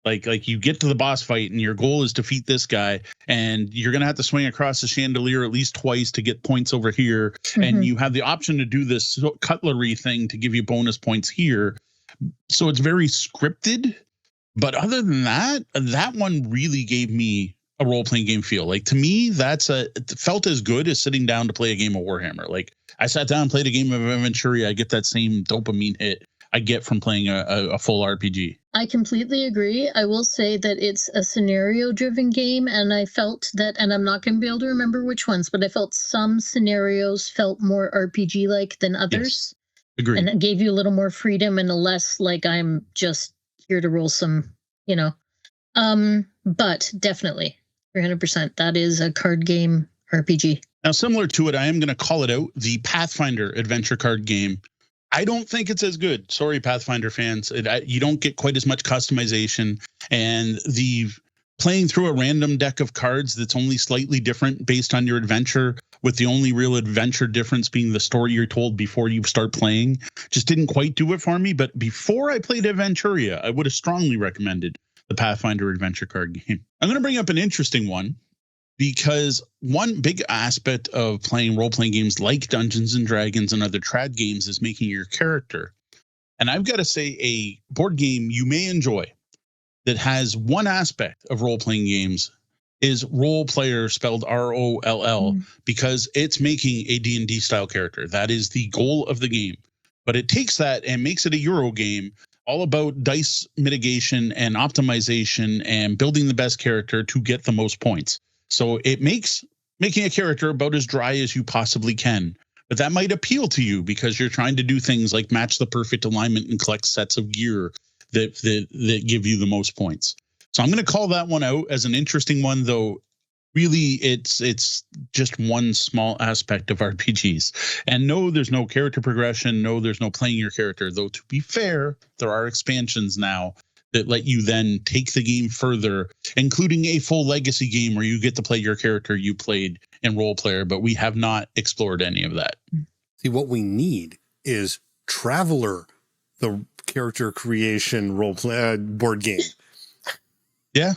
Like you get to the boss fight and your goal is defeat this guy, and you're going to have to swing across the chandelier at least twice to get points over here. And you have the option to do this cutlery thing to give you bonus points here. So it's very scripted. But other than that, that one really gave me a role-playing game feel. Like to me, it felt as good as sitting down to play a game of Warhammer. Like I sat down and played a game of Aventuria, I get that same dopamine hit I get from playing a full RPG. I completely agree. I will say that it's a scenario-driven game, and I felt that, and I'm not going to be able to remember which ones, but I felt some scenarios felt more RPG-like than others. Yes. Agreed. And it gave you a little more freedom and a less like I'm just here to roll some, you know. But definitely, 300%, that is a card game RPG. Now, similar to it, I am going to call it out, the Pathfinder adventure card game. I don't think it's as good. Sorry, Pathfinder fans. You don't get quite as much customization, and the playing through a random deck of cards that's only slightly different based on your adventure, with the only real adventure difference being the story you're told before you start playing, just didn't quite do it for me. But before I played Aventuria, I would have strongly recommended the Pathfinder adventure card game. I'm going to bring up an interesting one, because one big aspect of playing role-playing games like Dungeons and Dragons and other trad games is making your character. And I've got to say, a board game you may enjoy that has one aspect of role-playing games is Role Player, spelled ROLL, because it's making a D&D style character. That is the goal of the game. But it takes that and makes it a Euro game, all about dice mitigation and optimization and building the best character to get the most points. So it makes making a character about as dry as you possibly can. But that might appeal to you because you're trying to do things like match the perfect alignment and collect sets of gear that give you the most points. So I'm going to call that one out as an interesting one, though really it's just one small aspect of RPGs. And no, there's no character progression. No, there's no playing your character, though to be fair, there are expansions now that let you then take the game further, including a full legacy game where you get to play your character you played in Role Player, but we have not explored any of that. See, what we need is Traveler, the character creation role play board game. Yeah.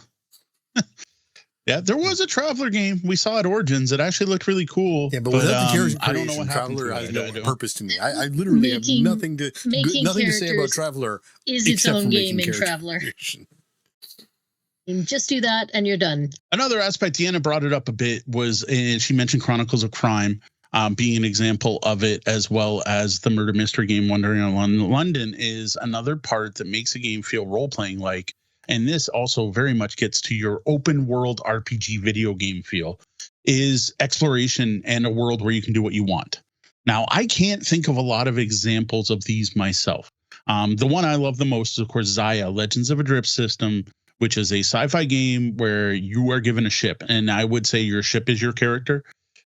Yeah, there was a Traveler game. We saw at Origins. It actually looked really cool. Yeah, but without the character creation, I don't know what Traveler has no I purpose to me. I literally have nothing to say about Traveler. Is its own game in Traveler. And just do that and you're done. Another aspect, Deanna brought it up a bit, was she mentioned Chronicles of Crime being an example of it, as well as the murder mystery game Wandering on London is another part that makes a game feel role-playing like. And this also very much gets to your open world RPG video game feel, is exploration and a world where you can do what you want. Now, I can't think of a lot of examples of these myself. The one I love the most is, of course, Zaya, Legends of a Drift System, which is a sci-fi game where you are given a ship. And I would say your ship is your character.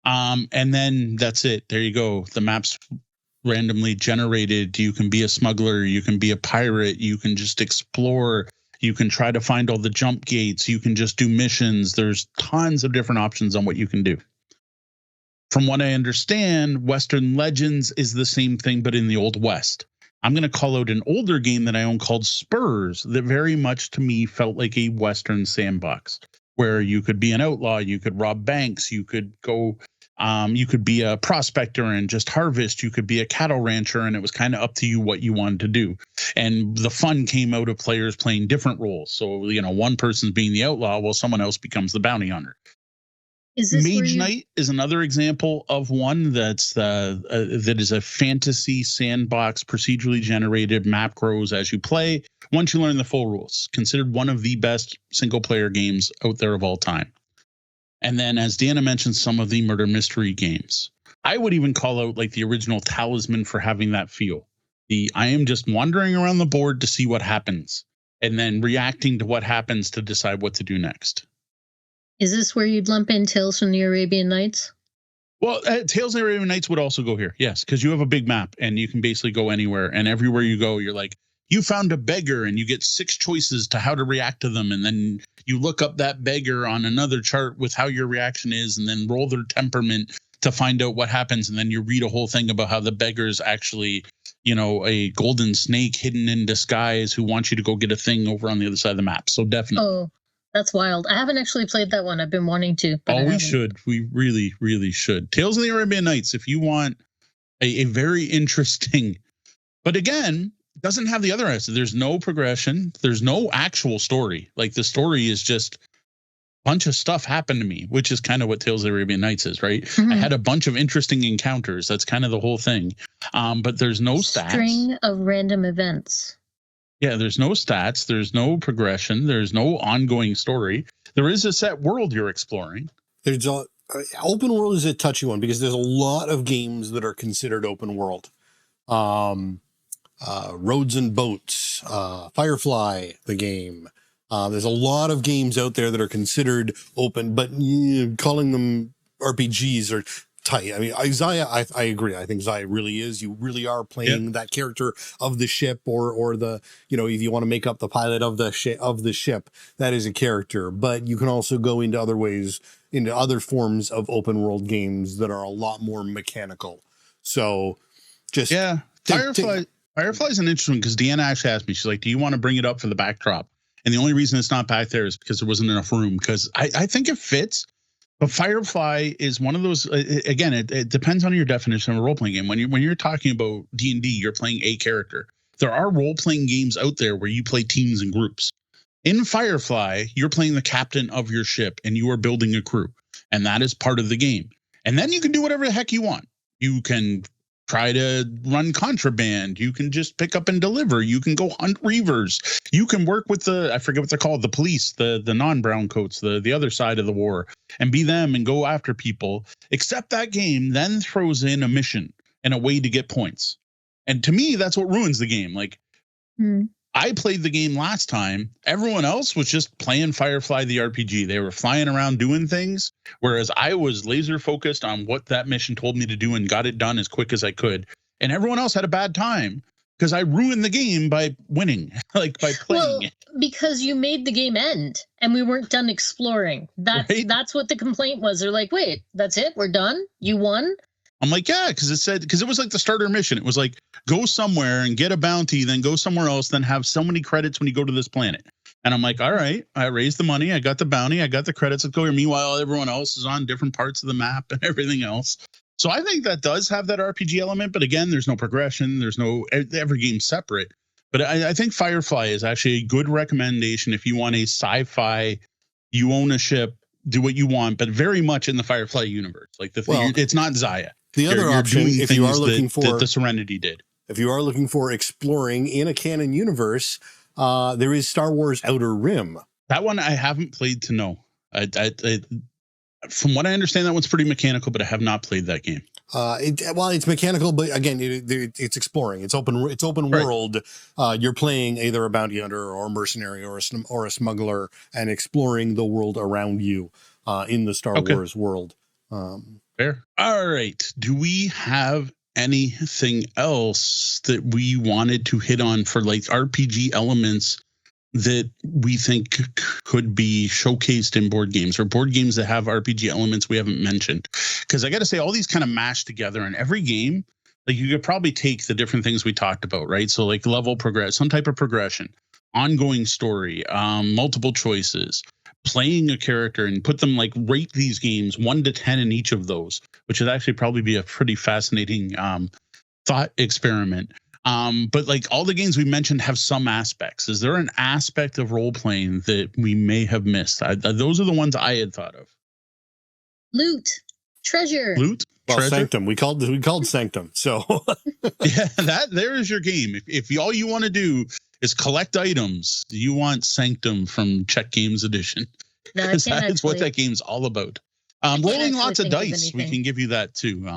And then that's it. There you go. The map's randomly generated. You can be a smuggler. You can be a pirate. You can just explore. You can try to find all the jump gates. You can just do missions. There's tons of different options on what you can do. From what I understand, Western Legends is the same thing, but in the Old West. I'm going to call out an older game that I own called Spurs that very much to me felt like a Western sandbox, where you could be an outlaw, you could rob banks, you could go, you could be a prospector and just harvest, you could be a cattle rancher, and it was kind of up to you what you wanted to do. And the fun came out of players playing different roles. So, you know, one person's being the outlaw while someone else becomes the bounty hunter. Mage Knight is another example of one that's that is a fantasy sandbox, procedurally generated, map grows as you play. Once you learn the full rules, considered one of the best single player games out there of all time. And then, as Deanna mentioned, some of the murder mystery games. I would even call out like the original Talisman for having that feel. I am just wandering around the board to see what happens, and then reacting to what happens to decide what to do next. Is this where you'd lump in Tales from the Arabian Nights? Well, Tales of the Arabian Nights would also go here, yes, because you have a big map and you can basically go anywhere. And everywhere you go, you're like, you found a beggar and you get 6 choices to how to react to them. And then you look up that beggar on another chart with how your reaction is and then roll their temperament to find out what happens. And then you read a whole thing about how the beggar's actually, you know, a golden snake hidden in disguise who wants you to go get a thing over on the other side of the map. So definitely. Oh. That's wild. I haven't actually played that one. I've been wanting to. Oh, we should. We really, really should. Tales of the Arabian Nights, if you want a very interesting, but again, doesn't have the other aspect. There's no progression. There's no actual story. Like the story is just bunch of stuff happened to me, which is kind of what Tales of the Arabian Nights is, right? Mm-hmm. I had a bunch of interesting encounters. That's kind of the whole thing. But there's no stats. String of random events. Yeah, there's no stats. There's no progression. There's no ongoing story. There is a set world you're exploring. There's open world is a touchy one because there's a lot of games that are considered open world. Roads and Boats, Firefly, the game. There's a lot of games out there that are considered open, but calling them RPGs are tight. I mean, Isaiah, I agree. I think Isaiah really is. You really are playing that character of the ship, or the, if you want to make up the pilot of the ship, that is a character. But you can also go into other ways, into other forms of open world games that are a lot more mechanical. So, just Firefly is an interesting one because Deanna actually asked me. She's like, "Do you want to bring it up for the backdrop?" And the only reason it's not back there is because there wasn't enough room. Because I think it fits. But Firefly is one of those. Again, it depends on your definition of a role playing game. When you're talking about D&D, you're playing a character. There are role playing games out there where you play teams and groups. In Firefly, you're playing the captain of your ship and you are building a crew, and that is part of the game. And then you can do whatever the heck you want. You can try to run contraband. You can just pick up and deliver. You can go hunt reavers. You can work with I forget what they're called, the police, the non-brown coats, the other side of the war, and be them and go after people. Except that game then throws in a mission and a way to get points. And to me, that's what ruins the game. Like, I played the game last time. Everyone else was just playing Firefly the RPG. They were flying around doing things, whereas I was laser focused on what that mission told me to do and got it done as quick as I could. And everyone else had a bad time because I ruined the game by winning, like by playing it. Because you made the game end and we weren't done exploring. That's what the complaint was. They're like, wait, that's it? We're done? You won? I'm like, yeah, because it was like the starter mission. It was like, go somewhere and get a bounty, then go somewhere else, then have so many credits when you go to this planet. And I'm like, all right, I raised the money, I got the bounty, I got the credits, let's go here. Meanwhile, everyone else is on different parts of the map and everything else. So I think that does have that RPG element, but again, there's no progression, every game's separate. But I think Firefly is actually a good recommendation if you want a sci-fi, you own a ship, do what you want, but very much in the Firefly universe. Like it's not Zaya. The other option, if you are looking for the Serenity did, if you are looking for exploring in a canon universe, there is Star Wars Outer Rim. That one I haven't played to know. From what I understand, that one's pretty mechanical, but I have not played that game. It's mechanical, but again, it's exploring. It's open world. You're playing either a bounty hunter or a mercenary or a smuggler and exploring the world around you in the Star Wars world. Fair. All right. Do we have anything else that we wanted to hit on for like RPG elements that we think could be showcased in board games or board games that have RPG elements we haven't mentioned? Because I got to say, all these kind of mash together in every game. Like, you could probably take the different things we talked about, right? So like level progress, some type of progression, ongoing story, multiple choices, playing a character, and put them like rate these games 1 to 10 in each of those, which would actually probably be a pretty fascinating thought experiment. But like all the games we mentioned have some aspects. Is there an aspect of role playing that we may have missed? Those are the ones I had thought of. Loot, treasure. Well, treasure? Sanctum. We called Sanctum. So yeah, there is your game. If all you want to do is collect items, you want Sanctum from Czech Games Edition. Because that's what that game's all about. Rolling lots of dice, we can give you that too.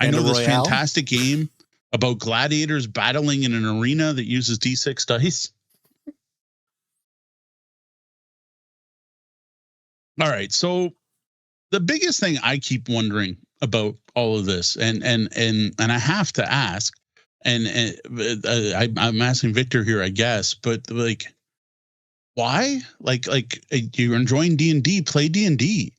I know this fantastic game about gladiators battling in an arena that uses D6 dice. All right, so the biggest thing I keep wondering about all of this, and I have to ask, and I'm asking Victor here, I guess, but like, why? Like you're enjoying D&D, play D&D.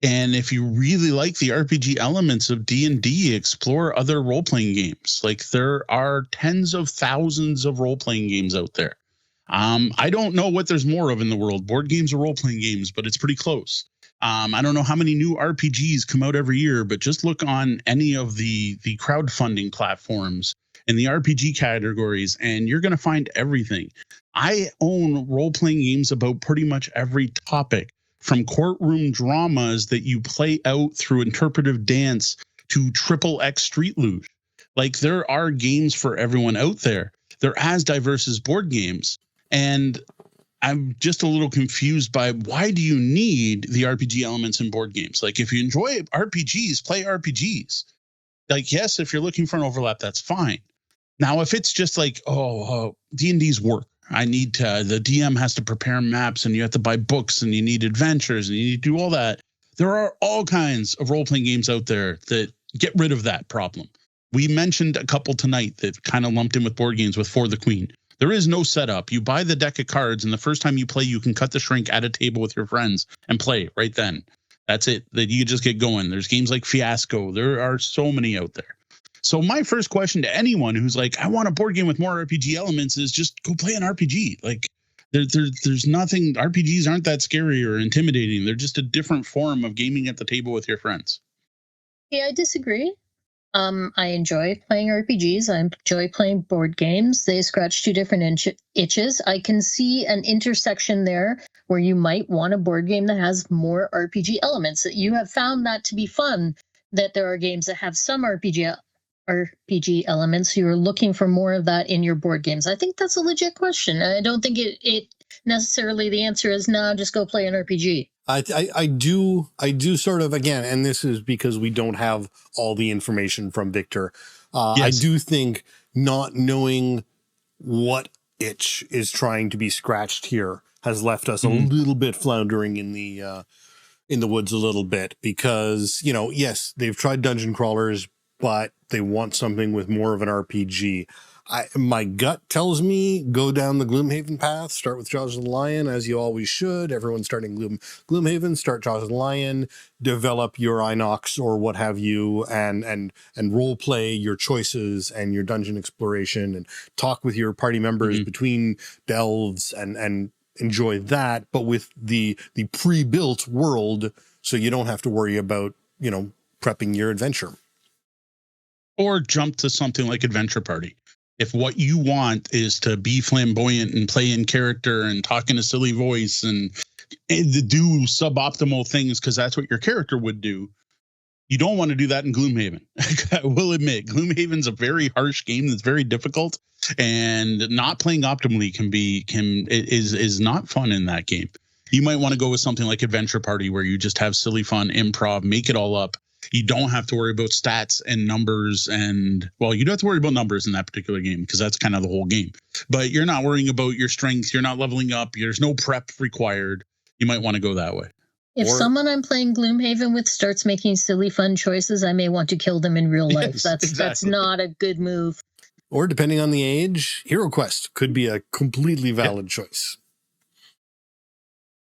And if you really like the RPG elements of D&D, explore other role-playing games. Like, there are tens of thousands of role-playing games out there. I don't know what there's more of in the world. Board games or role-playing games, but it's pretty close. I don't know how many new RPGs come out every year, but just look on any of the crowdfunding platforms in the RPG categories, and you're going to find everything. I own role-playing games about pretty much every topic, from courtroom dramas that you play out through interpretive dance to triple X Street Loot. Like, there are games for everyone out there. They're as diverse as board games. And I'm just a little confused by, why do you need the RPG elements in board games? Like, if you enjoy RPGs, play RPGs. Like, yes, if you're looking for an overlap, that's fine. Now, if it's just like, D&D's work, I need to, the DM has to prepare maps and you have to buy books and you need adventures and you need to do all that. There are all kinds of role-playing games out there that get rid of that problem. We mentioned a couple tonight that kind of lumped in with board games with For the Queen. There is no setup. You buy the deck of cards, and the first time you play, you can cut the shrink at a table with your friends and play right then. That's it. That you just get going. There's games like Fiasco. There are so many out there. So my first question to anyone who's like, I want a board game with more RPG elements, is just go play an RPG. Like, there's nothing. RPGs aren't that scary or intimidating. They're just a different form of gaming at the table with your friends. Yeah, I disagree. I enjoy playing RPGs. I enjoy playing board games. They scratch two different itches. I can see an intersection there where you might want a board game that has more RPG elements. That you have found that to be fun, that there are games that have some RPG elements. You're looking for more of that in your board games. I think that's a legit question. I don't think it necessarily the answer is no, just go play an RPG. I do sort of, again, and this is because we don't have all the information from Victor. Yes. I do think not knowing what itch is trying to be scratched here has left us a little bit floundering in the woods a little bit, because, yes, they've tried dungeon crawlers, but they want something with more of an RPG. My gut tells me go down the Gloomhaven path, start with Jaws of the Lion, as you always should. Everyone's starting Gloomhaven, start Jaws of the Lion, develop your Inox or what have you, and role play your choices and your dungeon exploration, and talk with your party members between delves, and enjoy that, but with the pre-built world, so you don't have to worry about, prepping your adventure. Or jump to something like Adventure Party. If what you want is to be flamboyant and play in character and talk in a silly voice and do suboptimal things because that's what your character would do, you don't want to do that in Gloomhaven. I will admit, Gloomhaven's a very harsh game that's very difficult, and not playing optimally is not fun in that game. You might want to go with something like Adventure Party, where you just have silly fun, improv, make it all up. You don't have to worry about stats and numbers, and, well, you do have to worry about numbers in that particular game because that's kind of the whole game. But you're not worrying about your strength. You're not leveling up. There's no prep required. You might want to go that way. If someone I'm playing Gloomhaven with starts making silly fun choices, I may want to kill them in real life. Yes, That's not a good move. Or depending on the age, Hero Quest could be a completely valid choice.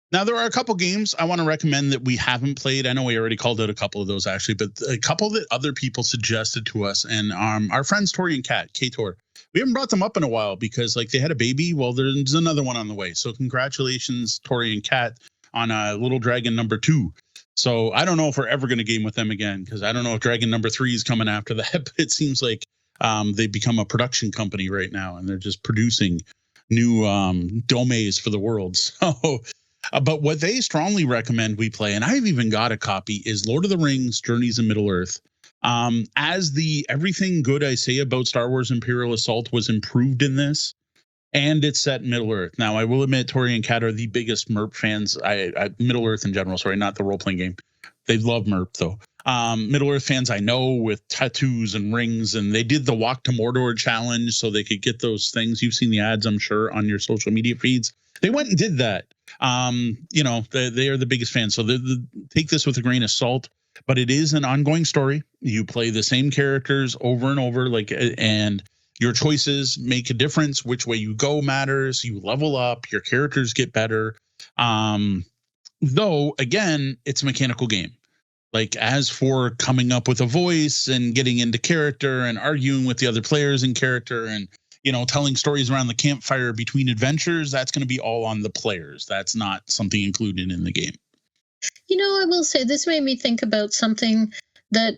Now, there are a couple games I want to recommend that we haven't played. I know we already called out a couple of those, actually, but a couple that other people suggested to us. And our friends Tori and Kat, K-Tor, we haven't brought them up in a while because, they had a baby. Well, there's another one on the way. So congratulations, Tori and Kat, on Little Dragon number 2. So I don't know if we're ever going to game with them again, because I don't know if Dragon number 3 is coming after that. But it seems like they've become a production company right now, and they're just producing new domains for the world. So... but what they strongly recommend we play, and I've even got a copy, is Lord of the Rings, Journeys in Middle-earth. As the everything good I say about Star Wars Imperial Assault was improved in this, and it's set in Middle-earth. Now, I will admit, Tori and Kat are the biggest MERP fans. Middle-earth in general, sorry, not the role-playing game. They love MERP, though. Middle-earth fans I know with tattoos and rings, and they did the Walk to Mordor challenge so they could get those things. You've seen the ads, I'm sure, on your social media feeds. They went and did that. They are the biggest fans. So take this with a grain of salt, but it is an ongoing story. You play the same characters over and over, and your choices make a difference. Which way you go matters. You level up, your characters get better. Though, again, it's a mechanical game. As for coming up with a voice and getting into character and arguing with the other players in character and, telling stories around the campfire between adventures, that's going to be all on the players. That's not something included in the game. I will say this made me think about something that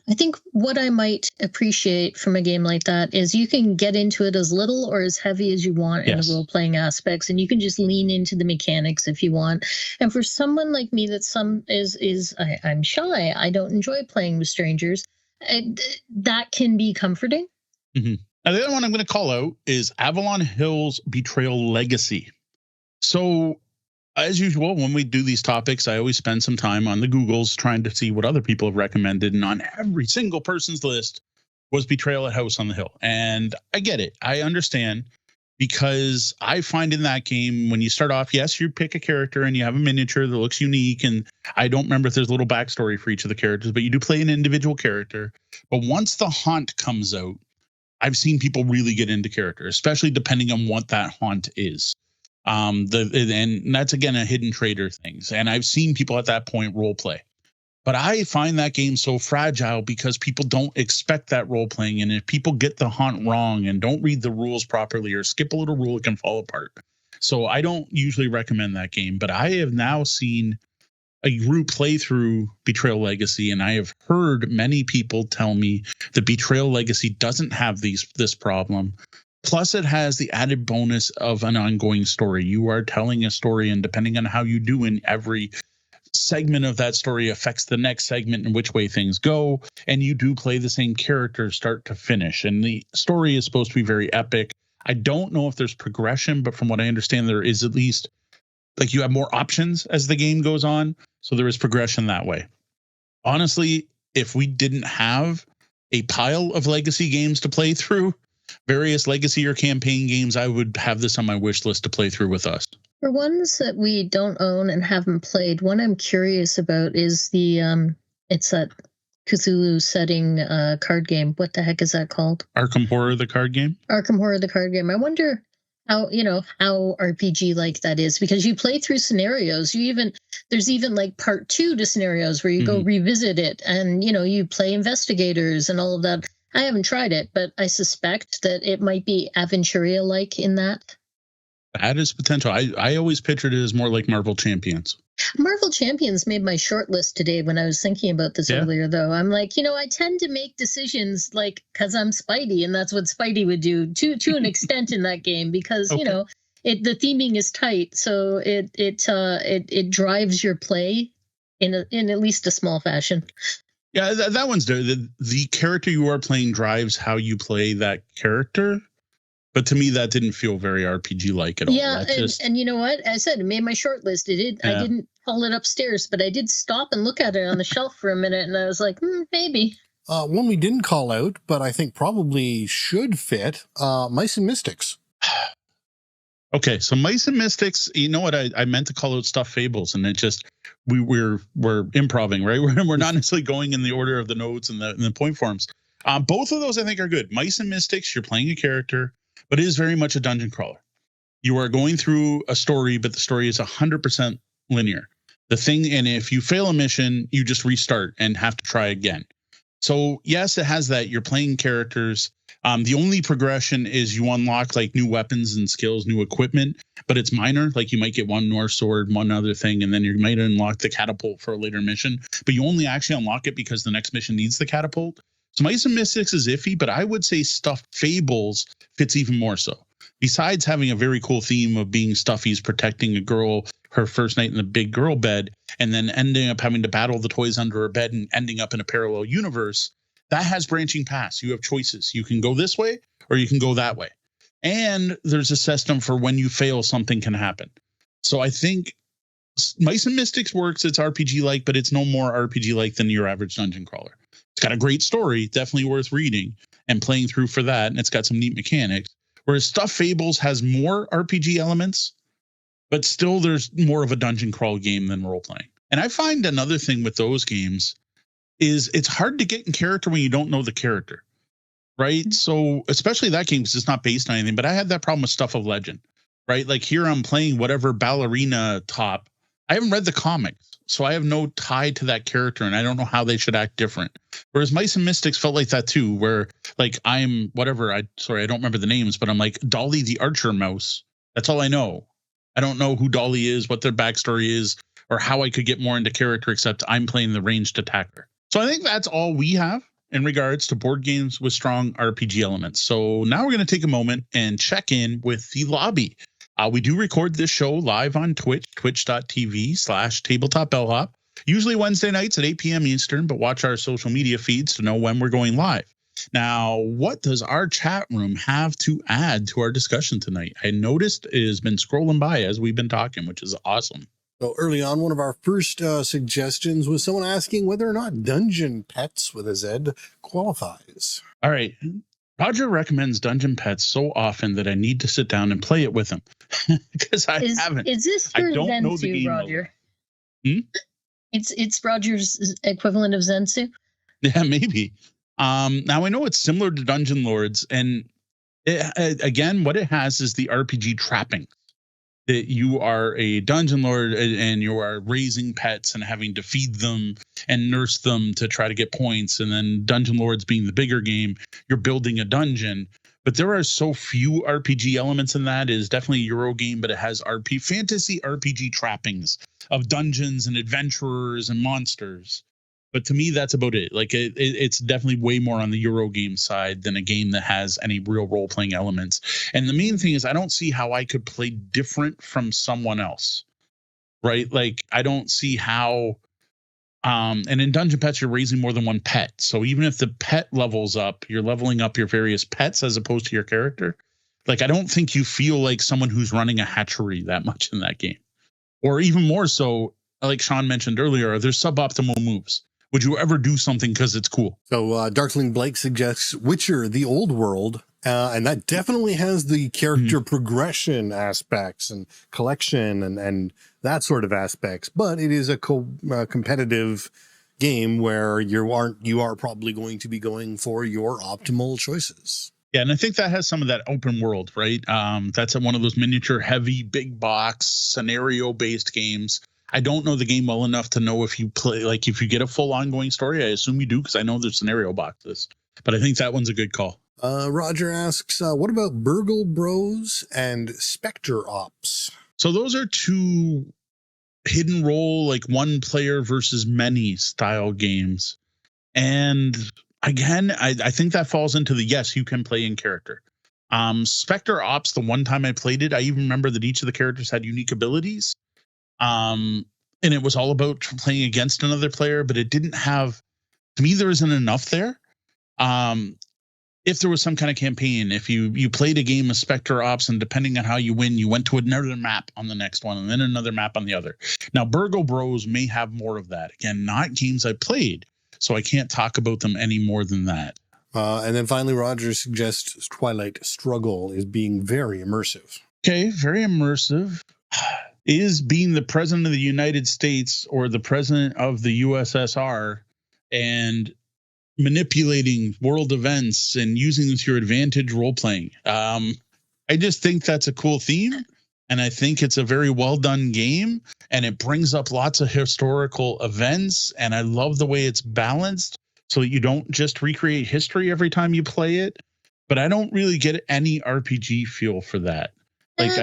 I think what I might appreciate from a game like that is you can get into it as little or as heavy as you want in the role-playing aspects, and you can just lean into the mechanics if you want. And for someone like me I'm shy, I don't enjoy playing with strangers, that can be comforting. Mm-hmm. Now, the other one I'm going to call out is Avalon Hill's Betrayal Legacy. So, as usual, when we do these topics, I always spend some time on the Googles trying to see what other people have recommended. And on every single person's list was Betrayal at House on the Hill. And I get it. I understand, because I find in that game, when you start off, yes, you pick a character and you have a miniature that looks unique. And I don't remember if there's a little backstory for each of the characters, but you do play an individual character. But once the haunt comes out, I've seen people really get into character, especially depending on what that haunt is. And that's again a hidden traitor things. And I've seen people at that point role play, but I find that game so fragile because people don't expect that role playing. And if people get the haunt wrong and don't read the rules properly or skip a little rule, it can fall apart. So I don't usually recommend that game, but I have now seen a group play through Betrayal Legacy, and I have heard many people tell me that Betrayal Legacy doesn't have this problem. Plus, it has the added bonus of an ongoing story. You are telling a story, and depending on how you do in every segment of that story affects the next segment and which way things go. And you do play the same character start to finish. And the story is supposed to be very epic. I don't know if there's progression, but from what I understand, there is at least, like, you have more options as the game goes on. So there is progression that way. Honestly, if we didn't have a pile of legacy games to play through, various legacy or campaign games, I would have this on my wish list to play through with us. For ones that we don't own and haven't played, one I'm curious about is it's that Cthulhu setting card game. What the heck is that called? Arkham Horror, the card game? Arkham Horror, the card game. I wonder how RPG like that is, because you play through scenarios. There's even like part 2 to scenarios where you go revisit it, and you play investigators and all of that. I haven't tried it, but I suspect that it might be Aventuria like in that. That is potential. I always pictured it as more like Marvel Champions. Marvel Champions made my short list today when I was thinking about this earlier, though. I'm like, I tend to make decisions like because I'm Spidey, and that's what Spidey would do to an extent in that game, because the theming is tight, so it drives your play in at least a small fashion. Yeah, that one's the character you are playing drives how you play that character. But to me, that didn't feel very RPG-like at all. Yeah, and you know what? I said it made my short list. It did. Yeah. I didn't haul it upstairs, but I did stop and look at it on the shelf for a minute, and I was like, maybe. One we didn't call out, but I think probably should fit, Mice and Mystics. Okay, so Mice and Mystics, you know what? I meant to call out Stuffed Fables, and it just, we're improvising, right? We're not necessarily going in the order of the notes and the point forms. Both of those I think are good. Mice and Mystics, you're playing a character, but it is very much a dungeon crawler. You are going through a story, but the story is 100% linear. And if you fail a mission, you just restart and have to try again. So yes, it has that. You're playing characters. The only progression is you unlock like new weapons and skills, new equipment, but it's minor. Like you might get one Norse sword, one other thing, and then you might unlock the catapult for a later mission, but you only actually unlock it because the next mission needs the catapult. So Mice and Mystics is iffy, but I would say Stuffed Fables fits even more so. Besides having a very cool theme of being stuffies protecting a girl, her first night in the big girl bed, and then ending up having to battle the toys under her bed and ending up in a parallel universe, that has branching paths. You have choices. You can go this way or you can go that way. And there's a system for when you fail, something can happen. So I think Mice and Mystics works. It's RPG-like, but it's no more RPG-like than your average dungeon crawler. It's got a great story, definitely worth reading and playing through for that. And it's got some neat mechanics. Whereas Stuffed Fables has more RPG elements, but still there's more of a dungeon crawl game than role-playing. And I find another thing with those games is it's hard to get in character when you don't know the character, right? So especially that game, because it's not based on anything, but I had that problem with Stuff of Legend, right? Like here I'm playing whatever ballerina top. I haven't read the comics, so I have no tie to that character, and I don't know how they should act different. Whereas Mice and Mystics felt like that too, where like I'm whatever, I don't remember the names, but I'm like Dolly the Archer Mouse. That's all I know. I don't know who Dolly is, what their backstory is, or how I could get more into character, except I'm playing the ranged attacker. So I think that's all we have in regards to board games with strong RPG elements. So now we're going to take a moment and check in with the lobby. We do record this show live on Twitch, twitch.tv/Tabletop Bellhop, usually Wednesday nights at 8 p.m. Eastern, but watch our social media feeds to know when we're going live. Now, what does our chat room have to add to our discussion tonight? I noticed it has been scrolling by as we've been talking, which is awesome. So early on, one of our first suggestions was someone asking whether or not Dungeon Pets with a Z qualifies. All right. Roger recommends Dungeon Pets so often that I need to sit down and play it with him because I haven't. Is this your Zensu, Roger? It's Roger's equivalent of Zensu? Yeah, maybe. Now I know it's similar to Dungeon Lords, and again, what it has is the RPG trapping. That you are a dungeon lord and you are raising pets and having to feed them and nurse them to try to get points. And then Dungeon Lords being the bigger game, you're building a dungeon. But there are so few RPG elements in that. It is definitely a Euro game, but it has fantasy RPG trappings of dungeons and adventurers and monsters. But to me, that's about it. Like it's definitely way more on the Euro game side than a game that has any real role-playing elements. And the main thing is I don't see how I could play different from someone else, right? Like I don't see how, and in Dungeon Pets, you're raising more than one pet. So even if the pet levels up, you're leveling up your various pets as opposed to your character. Like I don't think you feel like someone who's running a hatchery that much in that game. Or even more so, like Sean mentioned earlier, there's suboptimal moves. Would you ever do something because it's cool? So Darkling Blake suggests Witcher, the old world, and that definitely has the character progression aspects and collection and that sort of aspects. But it is a competitive game where you are probably going to be going for your optimal choices. Yeah, and I think that has some of that open world, right? That's one of those miniature, heavy, big box, scenario-based games. I don't know the game well enough to know if you play, like if you get a full ongoing story. I assume you do because I know there's scenario boxes, but I think that one's a good call. Roger asks, what about Burgle Bros and Spectre Ops? So those are two hidden role, like one player versus many style games. And again, I think that falls into the, yes, you can play in character. Spectre Ops, the one time I played it, I even remember that each of the characters had unique abilities. And it was all about playing against another player, but it didn't have, to me, there isn't enough there. If there was some kind of campaign, if you played a game of Spectre Ops and depending on how you win, you went to another map on the next one and then another map on the other. Now, Burgle Bros may have more of that. Again, not games I played, so I can't talk about them any more than that. And then finally, Roger suggests Twilight Struggle is being very immersive. Okay, very immersive. Is being the president of the United States or the president of the USSR and manipulating world events and using them to your advantage role-playing. I just think that's a cool theme, and I think it's a very well-done game, and it brings up lots of historical events, and I love the way it's balanced so that you don't just recreate history every time you play it, but I don't really get any RPG feel for that. Like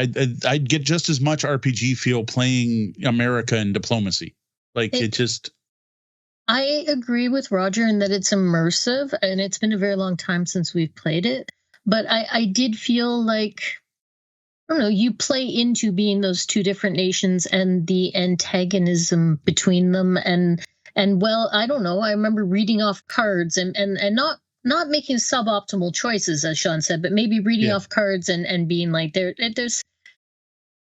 I'd get just as much RPG feel playing America and diplomacy. Like it just. I agree with Roger in that it's immersive, and it's been a very long time since we've played it. But I did feel like, I don't know, you play into being those two different nations and the antagonism between them. And well, I don't know, I remember reading off cards and not making suboptimal choices, as Sean said, but maybe reading off cards and being like, there's,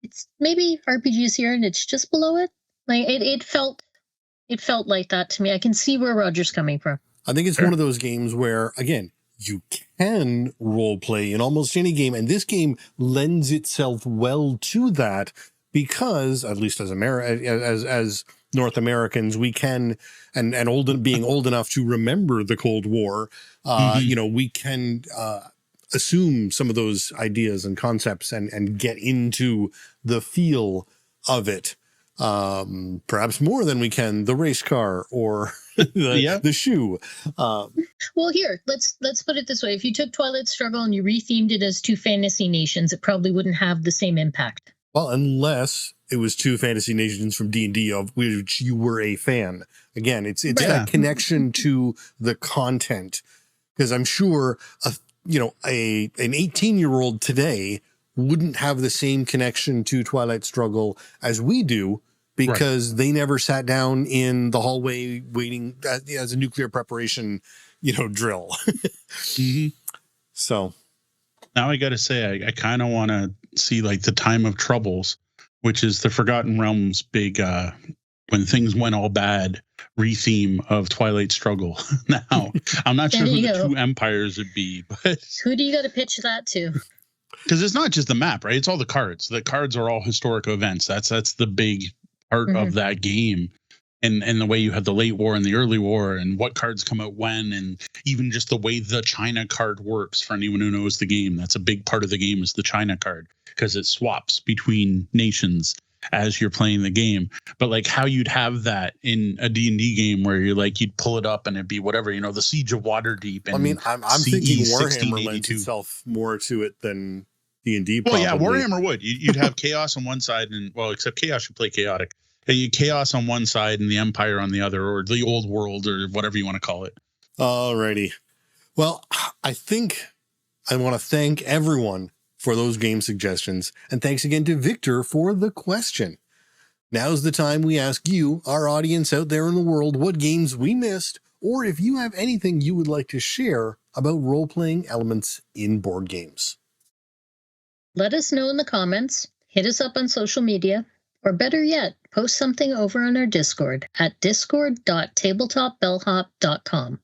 it's maybe RPGs here and it's just below it. Like it felt like that to me. I can see where Roger's coming from. I think it's one of those games where, again, you can role play in almost any game, and this game lends itself well to that because, at least as as North Americans, we can, and being old enough to remember the Cold War, we can assume some of those ideas and concepts and get into the feel of it. Perhaps more than we can the race car or the shoe. Well, here, let's put it this way. If you took Twilight Struggle and you rethemed it as two fantasy nations, it probably wouldn't have the same impact. Well, unless it was two fantasy nations from D&D of which you were a fan. Again, it's that connection to the content. Because I'm sure an 18-year-old today wouldn't have the same connection to Twilight Struggle as we do, because they never sat down in the hallway waiting as a nuclear preparation, drill. Mm-hmm. So now I got to say, I kind of want to see like the Time of Troubles, which is the Forgotten Realms big, when things went all bad, re-theme of Twilight Struggle. Now, I'm not sure who the two empires would be, but who do you got to pitch that to? Because it's not just the map, right? It's all the cards. The cards are all historic events. That's the big part of that game. And the way you have the late war and the early war and what cards come out when, and even just the way the China card works for anyone who knows the game. That's a big part of the game, is the China card, because it swaps between nations as you're playing the game. But like how you'd have that in a D&D game where you're like, you'd pull it up and it'd be whatever, the Siege of Waterdeep. And I'm thinking Warhammer lends itself more to it than D&D. Well, yeah, Warhammer would. You'd have chaos on one side, and except chaos, you play chaotic. You chaos on one side and the Empire on the other, or the old world, or whatever you want to call it. Alrighty. Well, I think I want to thank everyone for those game suggestions, and thanks again to Victor for the question. Now's the time we ask you, our audience out there in the world, what games we missed, or if you have anything you would like to share about role-playing elements in board games. Let us know in the comments, hit us up on social media, or better yet, post something over on our Discord at discord.tabletopbellhop.com.